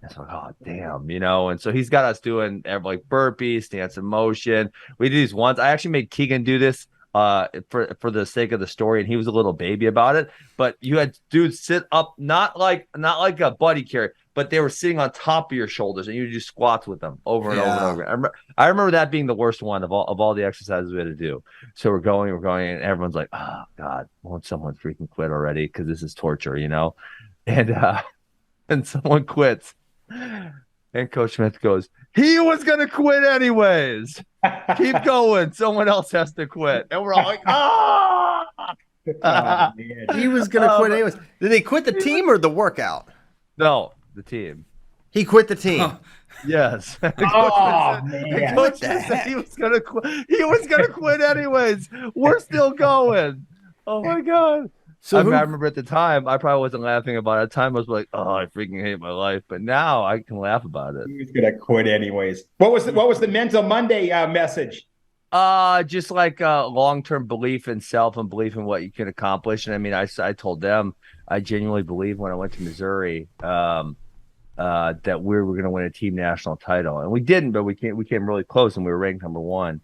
It's like, oh damn, and so he's got us doing like burpees, stance in motion. We do these once. I actually made Keegan do this for the sake of the story, and he was a little baby about it. But you had dudes sit up, not like a buddy carry, but they were sitting on top of your shoulders, and you do squats with them over and over and over. I remember that being the worst one of all the exercises we had to do. So we're going, and everyone's like, oh God, won't someone freaking quit already? Because this is torture, and someone quits. And Coach Smith goes, he was going to quit anyways. Keep going. Someone else has to quit. And we're all like, ah! Oh, he was going to quit anyways. Did they quit the team or the workout? No, the team. He quit the team. Yes. Man. Coach said he was going to quit. He was going to quit anyways. We're still going. Oh, my God. So I remember at the time, I probably wasn't laughing about it. At the time, I was like, "Oh, I freaking hate my life." But now I can laugh about it. He was gonna quit anyways. What was the Mental Monday message? Just like long-term belief in self and belief in what you can accomplish. And I mean, I told them I genuinely believe when I went to Missouri that we were going to win a team national title, and we didn't, but we came really close, and we were ranked number 1.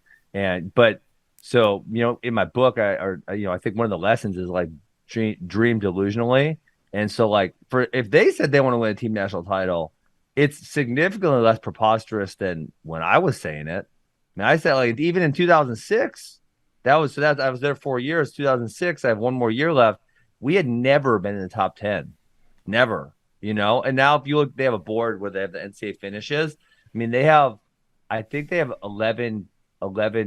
So in my book, I think one of the lessons is like, dream delusionally. And so like if they said they want to win a team national title, it's significantly less preposterous than when I was saying it. I mean, I said, like, even in 2006, I was there 4 years. 2006, I have 1 more year left. We had never been in the top 10, never, and now if you look, they have a board where they have the NCAA finishes. I mean, I think they have 11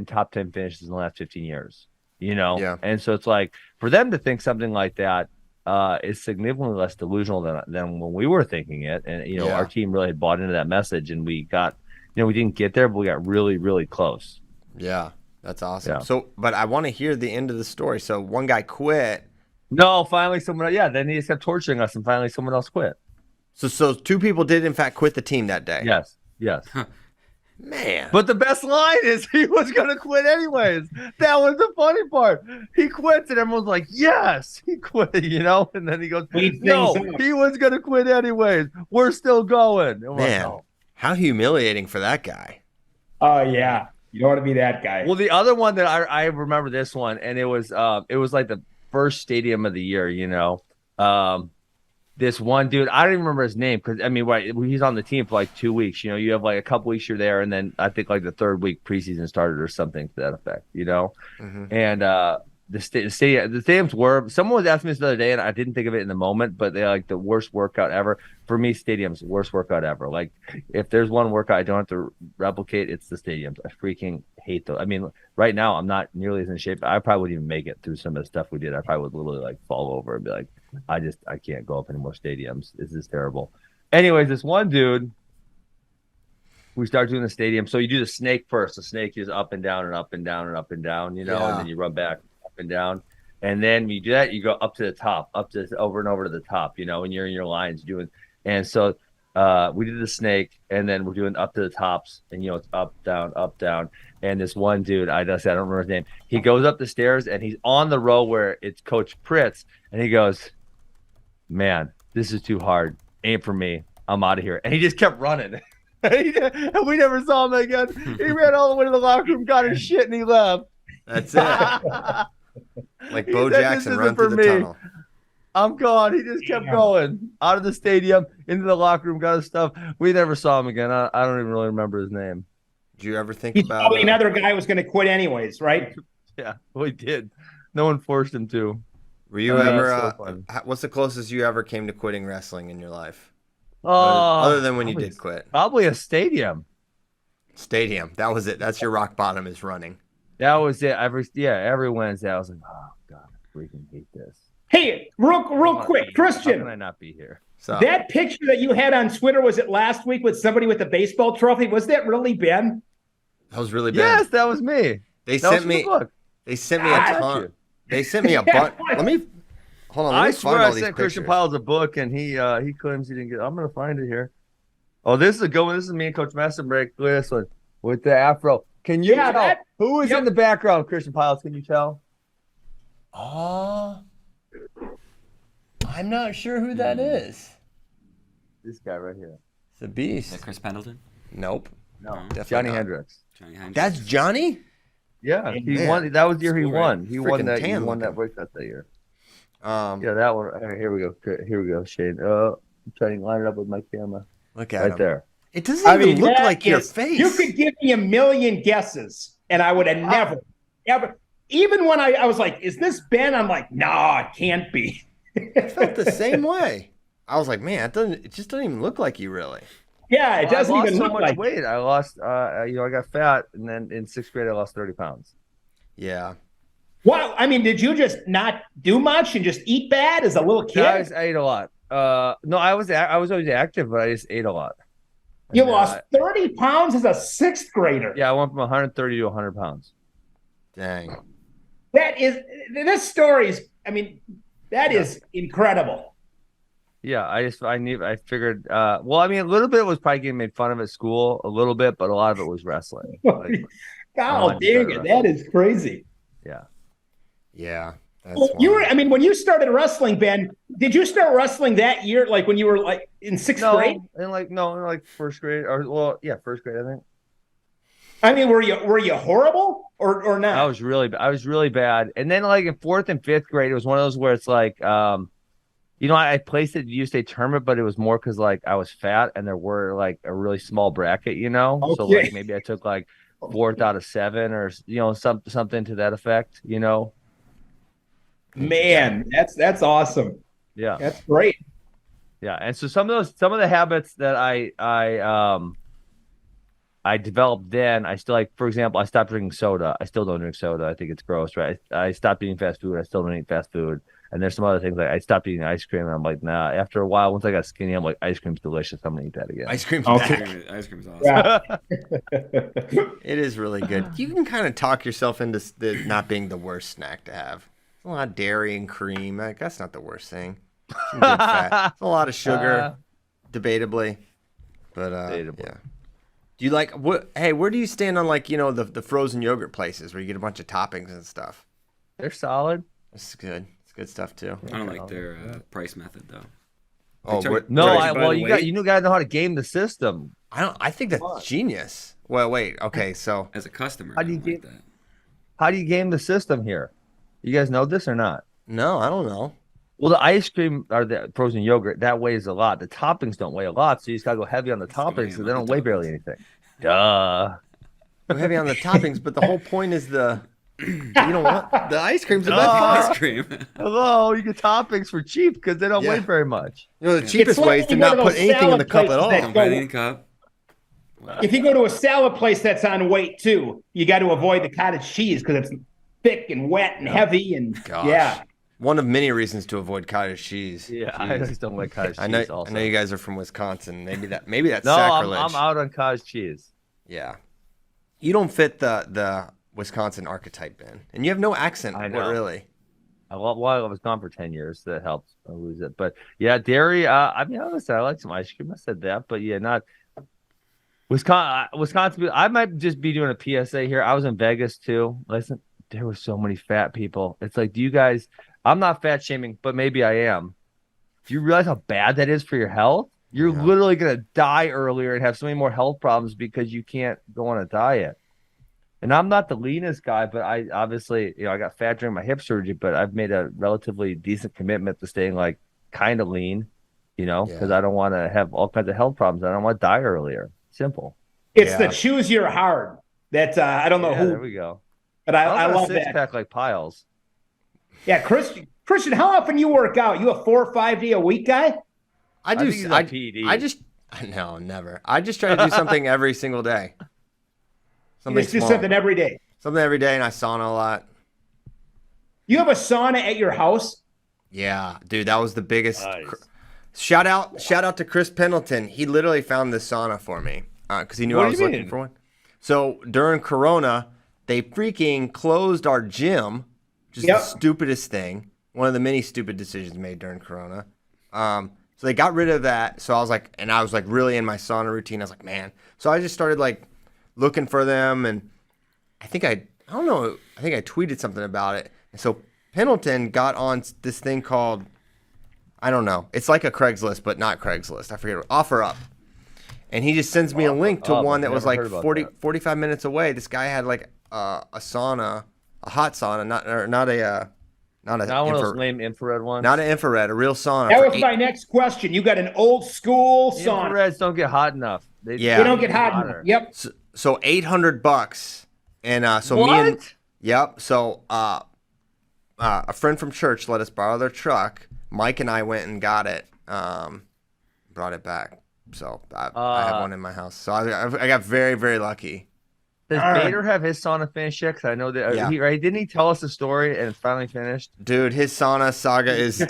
top 10 finishes in the last 15 years. Yeah. And so it's like, for them to think something like that is significantly less delusional than when we were thinking it. And, our team really had bought into that message, and we got, we didn't get there, but we got really, really close. Yeah, that's awesome. Yeah. So, but I want to hear the end of the story. So one guy quit. No, finally then he just kept torturing us, and finally someone else quit. So 2 people did in fact quit the team that day. Yes. Man. But the best line is he was going to quit anyways. That was the funny part. He quits, and everyone's like, yes, he quit, And then he goes, no, he was going to quit anyways. We're still going. Man, how humiliating for that guy. Oh, yeah. You don't want to be that guy. Well, the other one that I remember this one, and it was like the first stadium of the year, this one dude, I don't even remember his name, because I mean, right, he's on the team for like 2 weeks. You have like a couple weeks you're there, and then I think like the 3rd week preseason started or something to that effect. Mm-hmm. And the stadiums were. Someone was asking me this the other day, and I didn't think of it in the moment, but they're like the worst workout ever for me. Stadiums, worst workout ever. Like, if there's one workout I don't have to replicate, it's the stadiums. I freaking hate those. I mean, right now I'm not nearly as in shape. I probably wouldn't even make it through some of the stuff we did. I probably would literally like fall over and be like, I can't go up any more stadiums. This is terrible. Anyways, this one dude, we start doing the stadium. So you do the snake first. The snake is up and down and up and down and up and down, and then you run back up and down. And then you do that, you go up to the top, over and over to the top, and you're in your lines doing. And so we did the snake, and then we're doing up to the tops, and it's up, down. And this one dude, I don't remember his name. He goes up the stairs, and he's on the row where it's Coach Pritz, and he goes, "Man, this is too hard. Ain't for me. I'm out of here." And he just kept running. And we never saw him again. He ran all the way to the locker room, got his shit, and he left. That's it. Like Bo Jackson run through the tunnel. I'm gone. He just kept going out of the stadium into the locker room, got his stuff. We never saw him again. I don't even really remember his name. Did you ever think He's about probably another guy was going to quit anyways, right? Yeah, we did. No one forced him to. Were you ever? What's the closest you ever came to quitting wrestling in your life? Other than when you did quit. Probably a stadium. Stadium. That was it. That's your rock bottom is running. That was it. Every Wednesday I was like, oh God, I freaking hate this. Hey, real quick, Christian. How can I not be here? So, that picture that you had on Twitter, was it last week with somebody with a baseball trophy? Was that really Ben? That was really Ben. Yes, that was me. They sent me a ton. They sent me a bunch. Hold on. I swear I sent Christian Piles a book, and he claims he didn't get it. I'm gonna find it here. Oh, this is a good one. This is me and Coach Massenbrick. Look at this one with the afro. Can you tell who is in the background, Christian Piles? Can you tell? I'm not sure who that is. This guy right here. It's a beast. Is that Chris Pendleton? Nope. No, Definitely Johnny not. Hendricks. That's Johnny? Yeah, he won. That was the year he won. He won that. He won that breakout that year. Yeah, that one. Here we go. Here we go, Shane. I'm trying to line it up with my camera. Look at him. There. It doesn't even look like your face. You could give me a million guesses, and I would have never, ever. Even when I was like, "Is this Ben?" I'm like, "No, it can't be." I felt the same way. I was like, "Man, it just doesn't even look like you, really." Yeah, it doesn't even look so much like weight. I lost. I got fat, and then in 6th grade, I lost 30 pounds. Yeah. Wow. I mean, did you just not do much and just eat bad as a little kid? I ate a lot. No, I was always active, but I just ate a lot. You lost 30 pounds as a 6th grader. Yeah, I went from 130 to 100 pounds. Dang. This story is, I mean, that is incredible. Yeah, I figured, well, I mean, a little bit was probably getting made fun of at school, a little bit, but a lot of it was wrestling. Like, God dang it. That is crazy. Yeah. Yeah. Well, when you started wrestling, Ben, did you start wrestling that year, like when you were like in 6th grade? In 1st grade, or 1st grade, I think. I mean, were you horrible or not? I was really bad. And then like in 4th and 5th grade, it was one of those where it's like, I placed it at the U-State tournament, but it was more because like I was fat and there were like a really small bracket, Okay. So like maybe I took like 4th out of 7 or something to that effect, Man, that's awesome. Yeah, that's great. Yeah, and so some of the habits that I developed then, I still like. For example, I stopped drinking soda. I still don't drink soda. I think it's gross, right? I stopped eating fast food. I still don't eat fast food. And there's some other things like I stopped eating ice cream, and I'm like, nah. After a while, once I got skinny, I'm like, ice cream's delicious. I'm gonna eat that again. Ice cream's Ice cream's awesome. Yeah. It is really good. You can kind of talk yourself into not being the worst snack to have. A lot of dairy and cream. Like, that's not the worst thing. Some good fat. A lot of sugar, debatably. But yeah. Do you like what? Hey, where do you stand on like the frozen yogurt places where you get a bunch of toppings and stuff? They're solid. It's good. It's good stuff too. I don't like their price method though. You gotta know how to game the system. I think that's genius. Well, wait. Okay, so as a customer, how do you game the system here? You guys know this or not? No, I don't know. Well, the ice cream or the frozen yogurt, that weighs a lot. The toppings don't weigh a lot, so you just got to go heavy on the toppings because they don't weigh barely anything. Duh. Go heavy on the toppings, but the whole point is you don't want the ice cream's the best part. Ice cream. Hello, you get toppings for cheap because they don't weigh very much. The cheapest way is to not put anything in the cup at all. Don't put anything in the cup. Wow. If you go to a salad place that's on weight too, you got to avoid the cottage cheese because it's thick and wet and heavy and yeah. one of many reasons to avoid cottage cheese. Yeah, I just don't like cottage cheese. I know also. you guys are from Wisconsin. Maybe that's no, sacrilege. I'm out on cottage cheese. Yeah, you don't fit the Wisconsin archetype, Ben, and you have no accent. I know. Really. I was gone for 10 years. So that helped lose it. But yeah, dairy. I mean, honestly, I like some ice cream. I said that, but yeah, not Wisconsin. I might just be doing a PSA here. I was in Vegas too. Listen, there were so many fat people. It's like, do you guys? I'm not fat shaming, but maybe I am. Do you realize how bad that is for your health? You're literally gonna die earlier and have so many more health problems because you can't go on a diet. And I'm not the leanest guy, but I obviously, I got fat during my hip surgery, but I've made a relatively decent commitment to staying like kind of lean, because I don't want to have all kinds of health problems. I don't want to die earlier. Simple. It's the choose your hard. That I don't know who. There we go. But I love six that. Pack like Piles. Yeah, Christian, how often you work out? You a 4 or 5 day a week guy? I do. No, never. I just try to do something every single day. You just do something every day. Something every day, and I sauna a lot. You have a sauna at your house? Yeah, dude, that was the biggest. Nice. Shout out to Chris Pendleton. He literally found this sauna for me because he knew I was looking for one. So during Corona, they freaking closed our gym, which is the stupidest thing. One of the many stupid decisions made during Corona. So they got rid of that. So I was like really in my sauna routine. I was like, man. So I just started like looking for them, and I think I tweeted something about it. And so Pendleton got on this thing called, I don't know, it's like a Craigslist, but not Craigslist. I forget, OfferUp. And he just sends me a link to one that was like 45 minutes away. This guy had like a sauna, a hot sauna, not one of those lame infrared ones. Not an infrared, a real sauna. That was my next question. You got an old school sauna. Infrareds don't get hot enough. They don't get hot enough. Yep. So $800, and so what? So a friend from church let us borrow their truck. Mike and I went and got it, brought it back. So I have one in my house. So I got very, very lucky. Does Bader have his sauna finished yet? Because I know that didn't he tell us the story and it's finally finished? Dude, his sauna saga is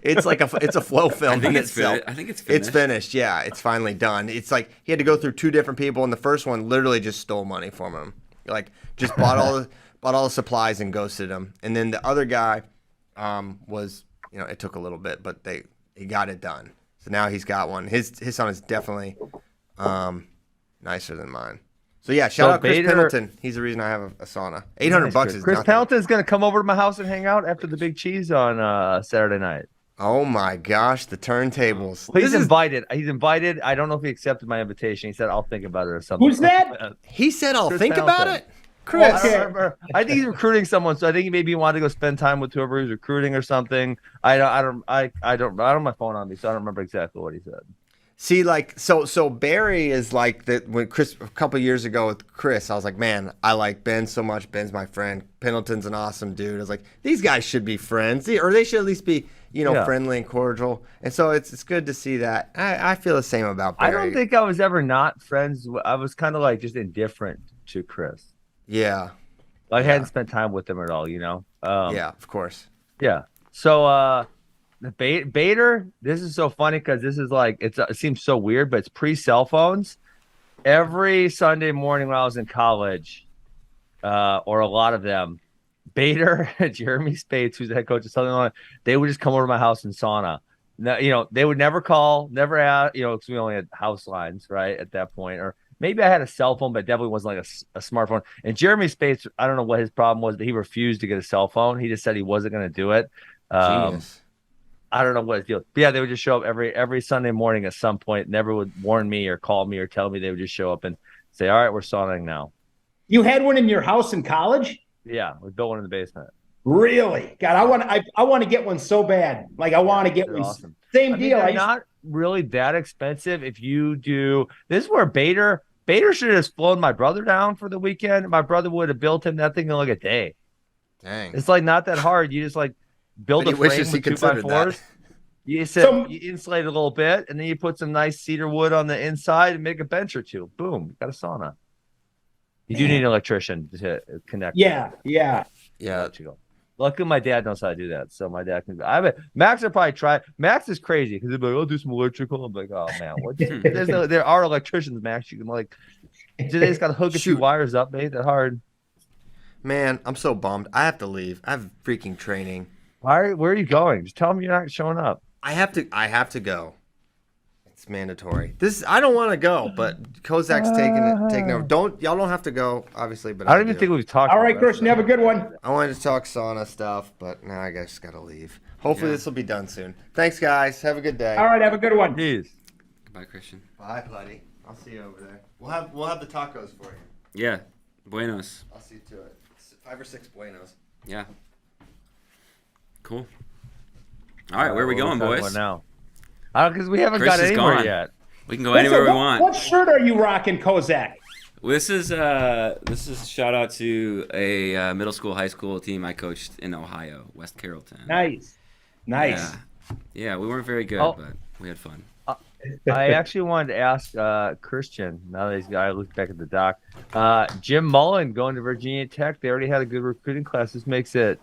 it's a flow film. I think it's finished. It's finished. Yeah, it's finally done. It's like he had to go through 2 different people, and the first one literally just stole money from him. Like just bought all the supplies and ghosted him. And then the other guy was, it took a little bit, but he got it done. So now he's got one. His sauna is definitely nicer than mine. So yeah, shout out Chris Pendleton. He's the reason I have a sauna. $800 is Chris Pendleton's going to come over to my house and hang out after the big cheese on Saturday night. Oh my gosh, the turntables. Well, he's invited. He's invited. I don't know if he accepted my invitation. He said, I'll think about it or something. Who's that? He said, I'll think Pendleton. about it? Chris. Well, I think he's recruiting someone, so I think he maybe wanted to go spend time with whoever he's recruiting or something. I don't have my phone on me, so I don't remember exactly what he said. See, like, so Barry is like that. When Chris, a couple of years ago with Chris, I was like, man, I like Ben so much. Ben's my friend. Pendleton's an awesome dude. I was like, these guys should be friends, or they should at least be, friendly and cordial. And so it's good to see that. I feel the same about Barry. I don't think I was ever not friends. I was kind of like just indifferent to Chris. Yeah. I hadn't spent time with him at all, yeah, of course. Yeah. So, the Bader, this is so funny because this is like, it seems so weird, but it's pre-cell phones. Every Sunday morning when I was in college, or a lot of them, Bader, Jeremy Spates, who's the head coach of Southern Illinois, they would just come over to my house and sauna. Now, they would never call, never ask, because we only had house lines, right, at that point. Or maybe I had a cell phone, but it definitely wasn't like a smartphone. And Jeremy Spates, I don't know what his problem was, but he refused to get a cell phone. He just said he wasn't going to do it. Genius. I don't know what his deal. But yeah, they would just show up every Sunday morning at some point. Never would warn me or call me or tell me. They would just show up and say, "All right, we're sauning now." You had one in your house in college? Yeah, we built one in the basement. Really? God, I want to get one so bad. Like I want to get one. Awesome. Same deal. They're not really that expensive. If you do, this is where Bader should have just flown my brother down for the weekend. My brother would have built him that thing in like a day. Dang. It's like not that hard. You just like build a frame with 2x4s. You insulate a little bit, and then you put some nice cedar wood on the inside and make a bench or two. Boom, you got a sauna. You do need an electrician to connect. Yeah. Let you go. Luckily, my dad knows how to do that, so my dad can. Max would probably try. Max is crazy because he'd be like, "I'll do some electrical." I'm like, "Oh man, what? There are electricians, Max. You can like, they just got to hook a few Shoot. wires up, mate. That hard." Man, I'm so bummed. I have to leave. I have freaking training. Where are you going? Just tell them you're not showing up. I have to go. It's mandatory. I don't want to go, but Kozak's taking over. Y'all don't have to go, obviously, but I don't even think we've talked. All about right, Christian, have a good one. I wanted to talk sauna stuff, but now I just gotta leave. Hopefully this will be done soon. Thanks, guys. Have a good day. All right, have a good one. Jeez. Goodbye, Christian. Bye, buddy. I'll see you over there. We'll have the tacos for you. Yeah. Buenos. I'll see to it. 5 or 6 buenos. Yeah. Cool. All right, where are we going, boys? Now? Because we haven't Chris got is anywhere gone. yet. We can go anywhere we want. What shirt are you rocking, Kozak? This is a shout out to a middle school, high school team I coached in Ohio, West Carrollton. Nice. Yeah, we weren't very good, but we had fun. I actually wanted to ask Christian, now that I look back at the doc, Jim Mullen going to Virginia Tech. They already had a good recruiting class. This makes it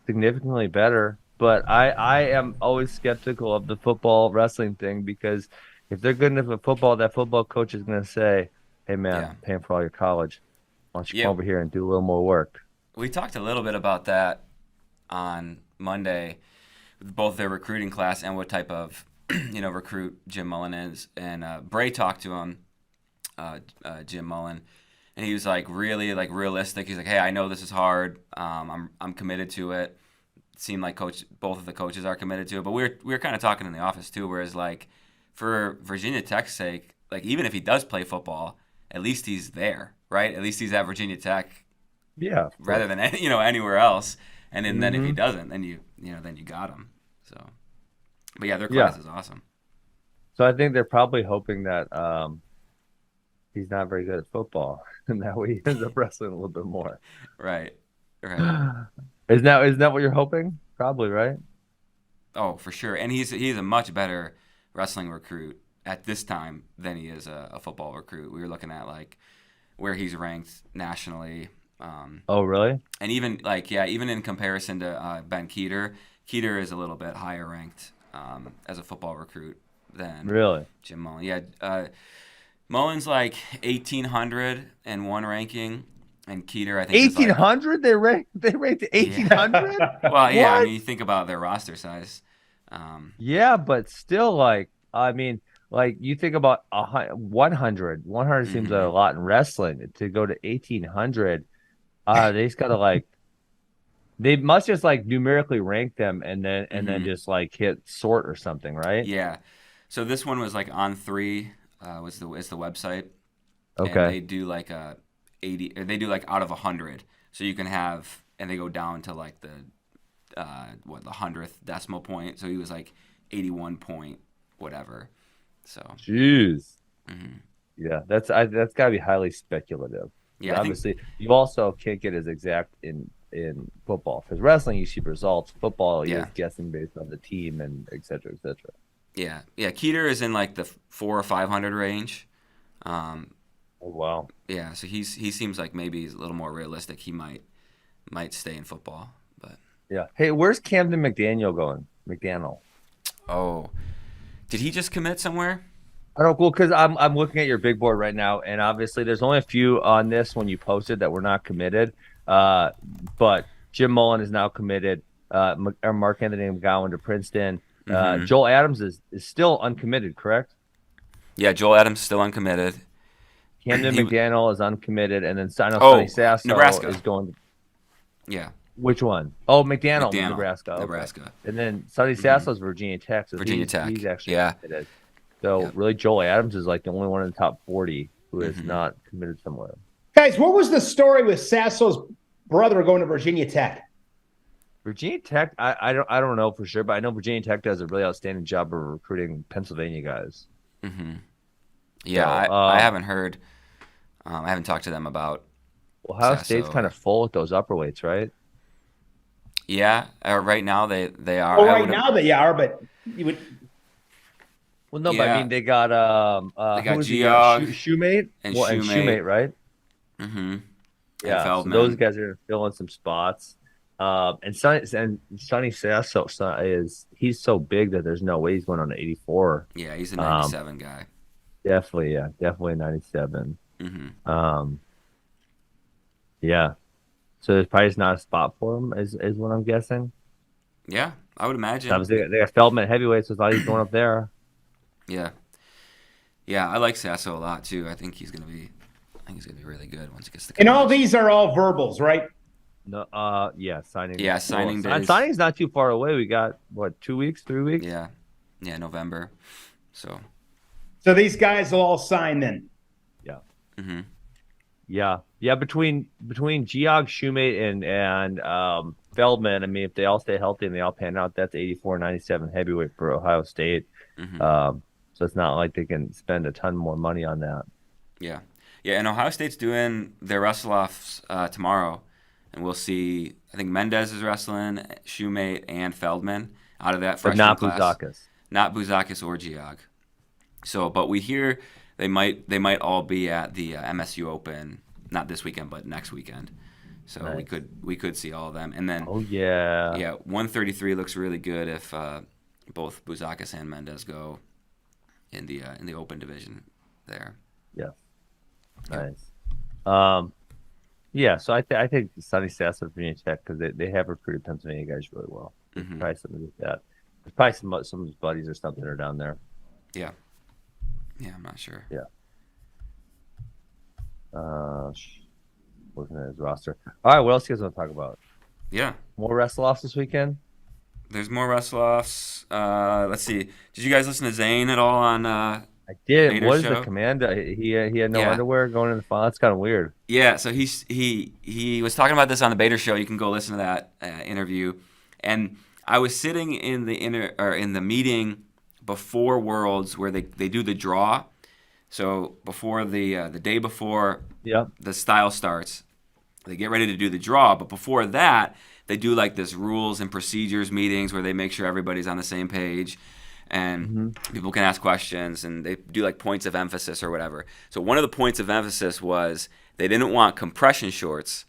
significantly better. But I am always skeptical of the football wrestling thing because if they're good enough at football, that football coach is going to say, hey, man, I'm paying for all your college. Why don't you come over here and do a little more work? We talked a little bit about that on Monday, with both their recruiting class and what type of recruit Jim Mullen is. And Bray talked to him, Jim Mullen, and he was like really like realistic. He's like, hey, I know this is hard. I'm committed to it. It seemed like both of the coaches are committed to it. But we were kind of talking in the office too, whereas like for Virginia Tech's sake, like even if he does play football, at least he's there, right? At least he's at Virginia Tech. Yeah. Rather than anywhere else. And then if he doesn't, then you got him. So, but yeah, their class is awesome. So I think they're probably hoping that he's not very good at football, and that way he ends up wrestling a little bit more. Right. Isn't that what you're hoping? Probably, right? Oh, for sure. And he's a much better wrestling recruit at this time than he is a football recruit. We were looking at like where he's ranked nationally. Oh, really? And even even in comparison to Ben Keeter is a little bit higher ranked as a football recruit than Jim Mullen. Yeah, Mullen's like 1,801 ranking, and Keeter I think 1,800. They ranked 1,800. Well, yeah. I mean, you think about their roster size. Yeah, but still, like I mean, like you think about 100. 100 seems like a lot in wrestling. To go to 1,800. They just gotta like, they must just like numerically rank them and then just like hit sort or something, right? Yeah. So this one was like On3 is the website. Okay. And they do like 80. They do like out of 100. So you can have, and they go down to like the 100th decimal point. So he was like 81 point whatever. So. Jeez. Yeah, that's gotta be highly speculative. Yeah, obviously, you also can't get as exact in football because wrestling you see results. Football, you're guessing based on the team and et cetera, et cetera. Yeah. Keeter is in like the 400 or 500 range. Oh wow. Yeah, so he seems like maybe he's a little more realistic. He might stay in football, but yeah. Hey, where's Camden McDaniel going? McDaniel. Oh, did he just commit somewhere? I don't know, because I'm looking at your big board right now, and obviously there's only a few on this when you posted that were not committed. But Jim Mullen is now committed. Mark Anthony McGowan to Princeton. Joel Adams is still uncommitted, correct? Yeah, Joel Adams is still uncommitted. Camden McDaniel is uncommitted, and then Sonny Sasso Nebraska is going to. Yeah. Which one? Oh, McDaniel. Nebraska. Okay. Nebraska. And then Sonny Sasso is Virginia Tech. So Virginia Tech. He's actually committed. So really, Joel Adams is like the only one in the top 40 who is not committed somewhere. Guys, what was the story with Sasso's brother going to Virginia Tech? Virginia Tech, I don't know for sure, but I know Virginia Tech does a really outstanding job of recruiting Pennsylvania guys. Yeah, so, I haven't heard. I haven't talked to them about. Ohio State's kind of full with those upper weights, right? Yeah, right now they are. Well, right now they are, but you would. Well, no, but I mean they got Geog, Shoemate and Shoemate, right? Yeah, so those guys are filling some spots. Sonny Sasso he's so big that there's no way he's going on an 84. Yeah, he's a 97 guy. Definitely 97. Mm-hmm. Yeah. So there's probably just not a spot for him, is what I'm guessing. Yeah, I would imagine. Obviously, they got Feldman heavyweight, so I thought he's going up there. Yeah. Yeah, I like Sasso a lot too. I think he's gonna be really good once he gets the. And all these are all verbals, right? No, signing. Yeah, signing days. Signing's not too far away. We got what, 2 weeks, 3 weeks? Yeah, November. So these guys will all sign then. Yeah. Mm-hmm. Yeah. Between Geog, Shoemate, and Feldman, I mean, if they all stay healthy and they all pan out, that's 84-97 heavyweight for Ohio State. Mm-hmm. So it's not like they can spend a ton more money on that. Yeah, and Ohio State's doing their wrestle-offs tomorrow, and we'll see. I think Mendez is wrestling, Shoemate, and Feldman out of that freshman class. Not Bouzakis or Geog. So, but we hear they might all be at the MSU Open, not this weekend, but next weekend. So nice. we could see all of them, and then 133 looks really good if both Bouzakis and Mendez go in the Open division there. Yeah, nice. So I think Sonny Sasso, Virginia Tech, because they have recruited Pennsylvania guys really well. Mm-hmm. Probably something like that. There's probably some of his buddies or something that are down there. Yeah, I'm not sure. Yeah. Looking at his roster. All right, what else do you guys want to talk about? Yeah. More wrestle-offs this weekend? There's more wrestle-offs. Let's see. Did you guys listen to Zayn at all on I did. Bader's what is show? The command? He had no underwear going in the final. That's kind of weird. Yeah, so he was talking about this on the Bader show. You can go listen to that interview. And I was sitting in the meeting before Worlds where they do the draw. So before the day before the style starts, they get ready to do the draw. But before that, they do like this rules and procedures meetings where they make sure everybody's on the same page, and people can ask questions, and they do like points of emphasis or whatever. So one of the points of emphasis was they didn't want compression shorts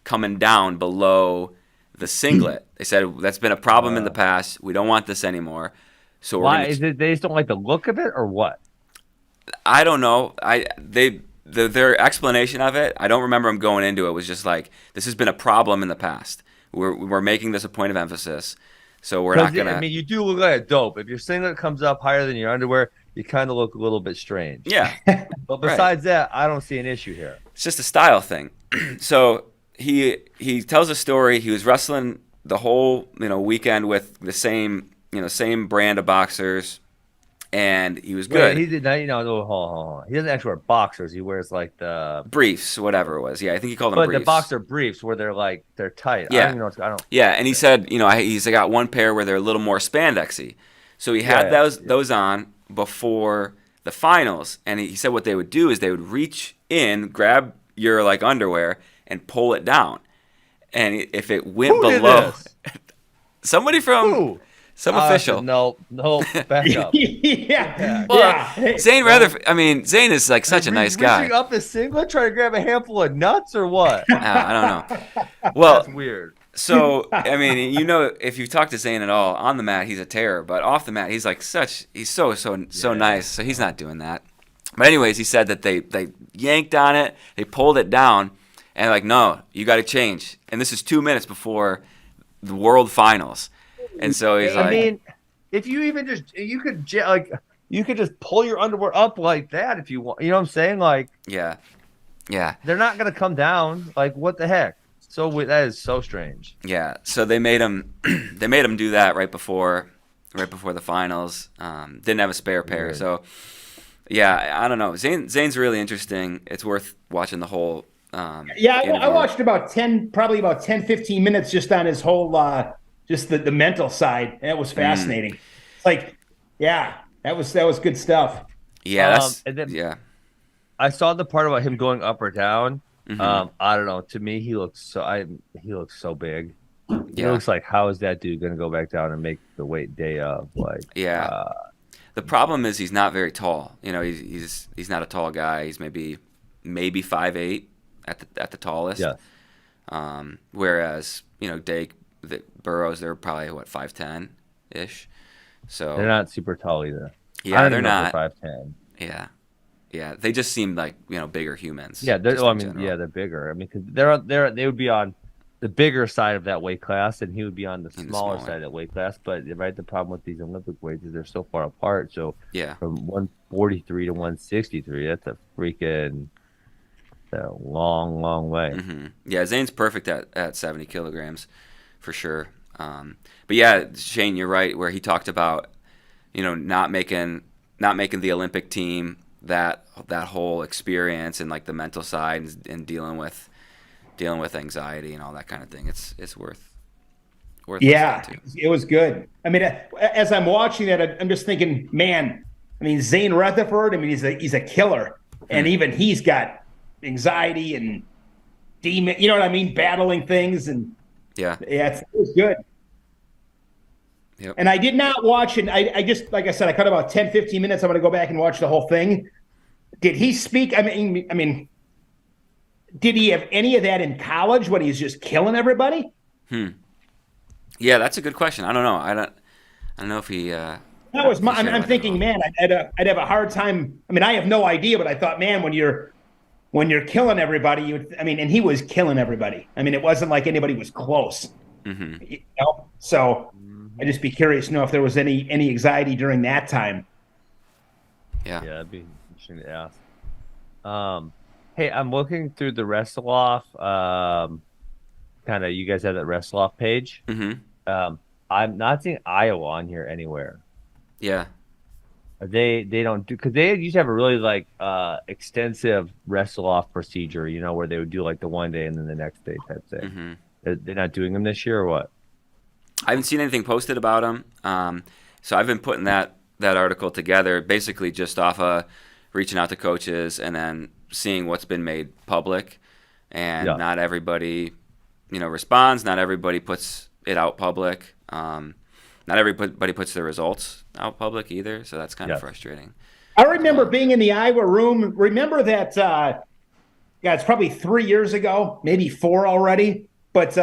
coming down below the singlet. They said that's been a problem in the past. We don't want this anymore. So why is it? They just don't like the look of it, or what? I don't know. Their explanation of it, I don't remember them going into it, was just like, this has been a problem in the past. We're making this a point of emphasis, so we're not gonna. I mean, you do look like a dope. If your singlet comes up higher than your underwear, you kind of look a little bit strange. Yeah. But besides that, I don't see an issue here. It's just a style thing. So he tells a story. He was wrestling the whole weekend with the same brand of boxers. And he was good. Wait, he did not, hold on. He doesn't actually wear boxers. He wears like the briefs, whatever it was. Yeah, I think he called them briefs. But the boxer briefs where they're tight. Yeah. I don't. Yeah, and he said, he's got one pair where they're a little more spandexy. So he had those on before the finals, and he said what they would do is they would reach in, grab your like underwear, and pull it down. And if it went below, somebody from. Who? Some official. No, back up. Zayn Rutherford. I mean, Zayn is like such a nice guy. Reaching up his singlet, trying to grab a handful of nuts, or what? I don't know. Well, that's weird. So, I mean, if you talk to Zayn at all on the mat, he's a terror, but off the mat, he's like he's so nice. So he's not doing that. But anyways, he said that they yanked on it, they pulled it down, and like, no, you got to change. And this is 2 minutes before the World Finals. And so he's like, I mean, if you even you could just pull your underwear up like that if you want. You know what I'm saying? Like, yeah, they're not gonna come down. Like, what the heck? So that is so strange. Yeah. So they made him do that right before the finals. Didn't have a spare pair. Weird. So yeah, I don't know. Zayn's really interesting. It's worth watching the whole. I watched about 10, 15 minutes just on his whole. Just the mental side. That was fascinating. Like, yeah, that was good stuff. Yeah, I saw the part about him going up or down. I don't know. To me, he looks so big. Yeah. He looks like, how is that dude going to go back down and make the weight day of? Like, the problem is he's not very tall. He's not a tall guy. He's maybe 5'8" at the tallest. Yeah. Whereas Dake, Burrows, they're probably 5'10" ish. So They're not super tall either. yeah, they're not 5'10". Yeah, yeah, they just seem like bigger humans. Yeah, just in general. they're bigger. I mean, because they would be on the bigger side of that weight class, and he would be on the smaller side of that weight class. But the problem with these Olympic weights is they're so far apart. So yeah, from 143 to 163, that's a freaking long way. Mm-hmm. Yeah, Zayn's perfect at 70 kilograms for sure. But yeah, Shane, you're right. Where he talked about not making the Olympic team, that whole experience and like the mental side and dealing with anxiety and all that kind of thing. It's worth. Yeah, it was good. I mean, as I'm watching that, I'm just thinking, man. I mean, Zayn Rutherford. I mean, he's a killer, and even he's got anxiety and demon. You know what I mean? Battling things and it was good. Yep. And I did not watch it. I just, like I said, I cut about 10, 15 minutes. I'm going to go back and watch the whole thing. Did he speak? I mean, did he have any of that in college when he's just killing everybody? Yeah, that's a good question. I don't know. I don't know if he. That was my. I'm thinking, man, I'd have a hard time. I mean, I have no idea, but I thought, man, when you're killing everybody, and he was killing everybody. I mean, it wasn't like anybody was close. Mm-hmm. So I'd just be curious to know if there was any anxiety during that time. Yeah, that'd be interesting to ask. Hey, I'm looking through the Wrestle Off. Kind of, you guys have that Wrestle Off page. Mm-hmm. I'm not seeing Iowa on here anywhere. Yeah. They don't do, because they used to have a really extensive Wrestle Off procedure, where they would do like the one day and then the next day type thing. Mm-hmm. They're not doing them this year or what? I haven't seen anything posted about them. So I've been putting that article together basically just off of reaching out to coaches and then seeing what's been made public. And not everybody, responds. Not everybody puts it out public. Not everybody puts their results out public either. So that's kind of frustrating. I remember being in the Iowa room. Remember that, it's probably 3 years ago, maybe 4 already. But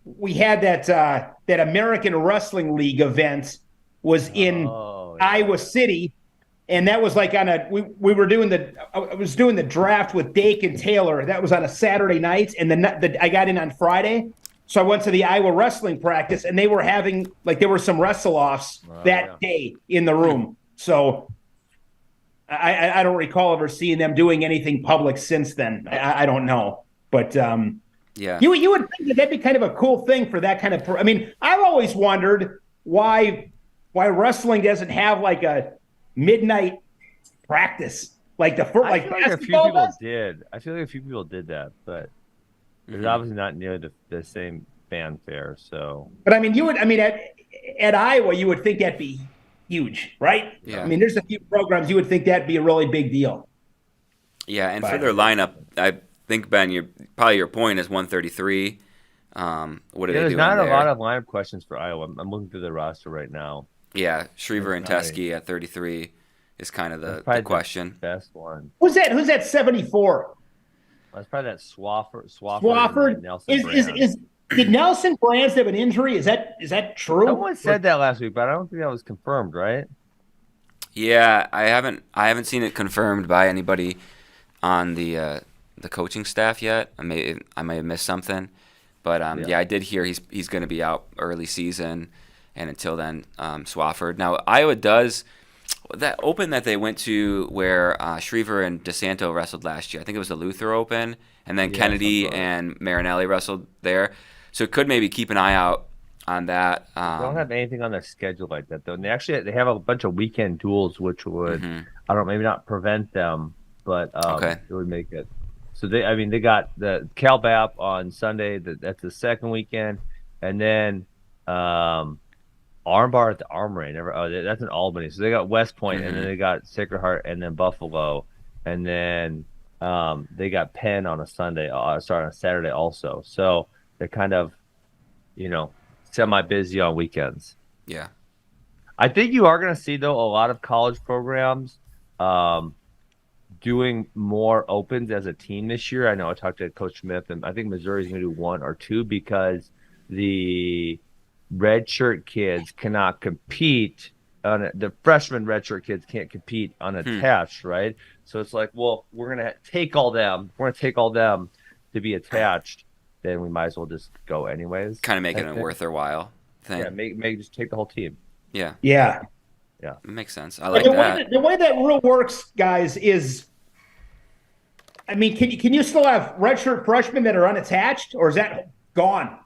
we had that American Wrestling League event was in Iowa City, and that was like we were doing I was doing the draft with Dake and Taylor. That was on a Saturday night, and I got in on Friday, so I went to the Iowa wrestling practice, and they were having there were some wrestle-offs that day in the room. So I don't recall ever seeing them doing anything public since then. I don't know, but. Yeah, you would think that'd be kind of a cool thing for that kind of. I mean, I've always wondered why wrestling doesn't have like a midnight practice like the first. I feel like a few people did. I feel like a few people did that, but it's obviously not near the same fanfare. So, but I mean, at Iowa, you would think that'd be huge, right? Yeah. I mean, there's a few programs you would think that'd be a really big deal. Yeah, and for their lineup, I think, Ben, your point is 133. What are they doing there's not there? a lot of lineup questions for Iowa. I'm looking through the roster right now. Yeah, Shriver and Teskey at 33 is kind of the question. The best one. Who's that 74? That's probably that Swafford. Swafford. Did Nelson Brands have an injury? Is that true? Someone said that last week, but I don't think that was confirmed, right? Yeah, I haven't seen it confirmed by anybody on the coaching staff yet. I may have missed something, but I did hear he's going to be out early season, and until then, Swafford. Now Iowa does that Open that they went to where Shriver and DeSanto wrestled last year. I think it was the Luther Open, and then Kennedy and Marinelli wrestled there. So it could maybe keep an eye out on that. They don't have anything on their schedule like that though. And they have a bunch of weekend duels, which would maybe not prevent them, but it would make it. So they got the Cal Bap on Sunday. That's the second weekend, and then Armbar at the Armory. That's in Albany. So they got West Point, and then they got Sacred Heart, and then Buffalo, and then they got Penn on a Sunday. On a Saturday also. So they're kind of, semi-busy on weekends. Yeah, I think you are going to see though a lot of college programs doing more opens as a team this year. I know I talked to Coach Smith, and I think Missouri's going to do 1 or 2 because the redshirt kids cannot compete on it. The freshman redshirt kids can't compete unattached, right? So it's like, well, we're going to take all them. We're going to take all them to be attached. Then we might as well just go anyways. Kind of making it worth their while thing. Yeah, make just take the whole team. Yeah. Yeah. Yeah. It makes sense. I like the that. The way that rule works, guys, is, I mean, can you still have redshirt freshmen that are unattached, or is that gone?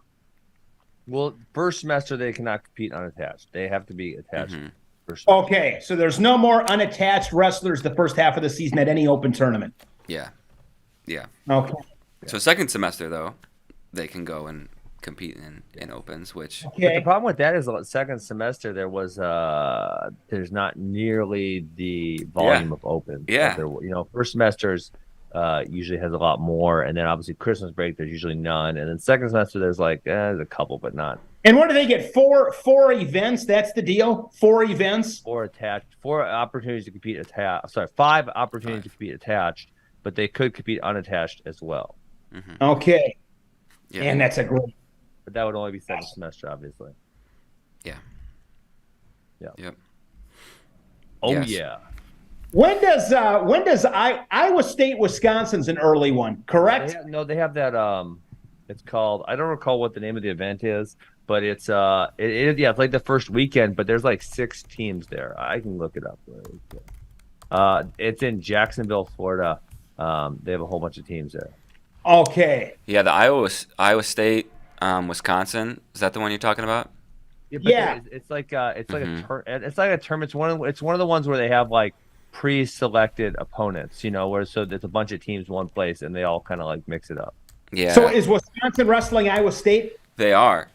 Well, first semester they cannot compete unattached. They have to be attached. Mm-hmm. First Okay, so there's no more unattached wrestlers the first half of the season at any open tournament. Yeah. Yeah. Okay. So second semester, though, they can go and compete in opens, which But the problem with that is the second semester there's not nearly the volume of opens. Yeah. First semesters usually has a lot more, and then obviously Christmas break there's usually none, and then second semester there's there's a couple, but not. And what do they get? Four events? That's the deal? 4 events? 4 opportunities to compete attached. Sorry, 5 opportunities to compete attached, but they could compete unattached as well. Mm-hmm. Okay. Yeah. And that's a great. But that would only be second semester, obviously. Yeah. Yeah. Yep. Oh Yes. yeah. When does Iowa State, Wisconsin's an early one, correct? They have that. It's called. I don't recall what the name of the event is, but it's it's like the first weekend, but there's 6 teams there. I can look it up. It's in Jacksonville, Florida. They have a whole bunch of teams there. Okay. Yeah, the Iowa State, Wisconsin. Is that the one you're talking about? Yeah. It's like a term. It's one of the ones where they have pre-selected opponents. Where so it's a bunch of teams one place and they all kind of mix it up. Yeah. So is Wisconsin wrestling Iowa State? They are.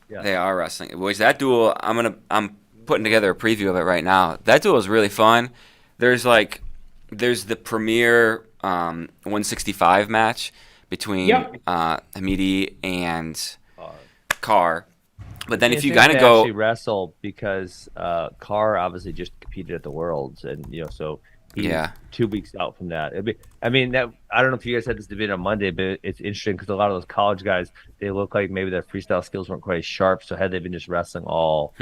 Yeah. They are wrestling. Boys, that duel, I'm putting together a preview of it right now. That duel is really fun. There's the premier 165 match between Hamidi and Carr. But then if you kind of go actually wrestle because Carr obviously just competed at the Worlds, and so he's 2 weeks out from that. I don't know if you guys had this debate on Monday, but it's interesting because a lot of those college guys, they look like maybe their freestyle skills weren't quite as sharp. So had they been just wrestling all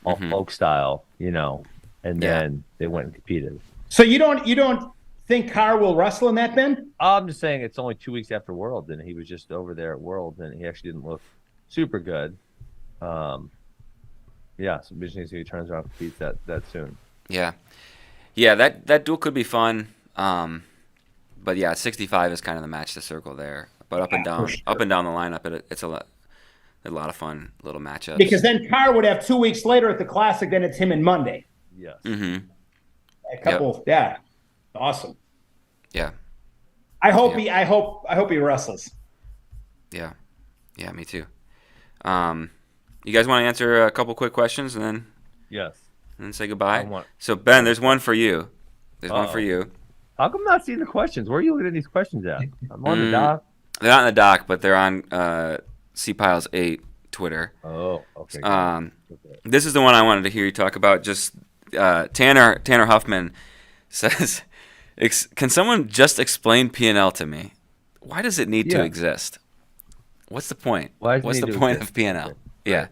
folk style, and then they went and competed. So you don't think Carr will wrestle in that, Ben? I'm just saying it's only 2 weeks after Worlds, and he was just over there at Worlds, and he actually didn't look super good. So interesting to see if he turns around and competes that soon. Yeah, that duel could be fun. But yeah, 65 is kind of the match to circle there. But up and down the lineup, it's a lot of fun little matchups. Because then Carr would have 2 weeks later at the Classic. Then it's him and Monday. Yes. Mm-hmm. A couple. Awesome. Yeah. I hope he wrestles. Yeah. Yeah, me too. You guys want to answer a couple quick questions and then say goodbye? So Ben, there's one for you. One for you. How come I'm not seeing the questions? Where are you looking at these questions at? I'm on the doc. They're not in the doc, but they're on C-Piles 8 Twitter. Oh, okay. This is the one I wanted to hear you talk about. Just Tanner Huffman says, "Can someone just explain P&L to me? Why does it need to exist? What's the point? What's the point of P&L?" Yeah.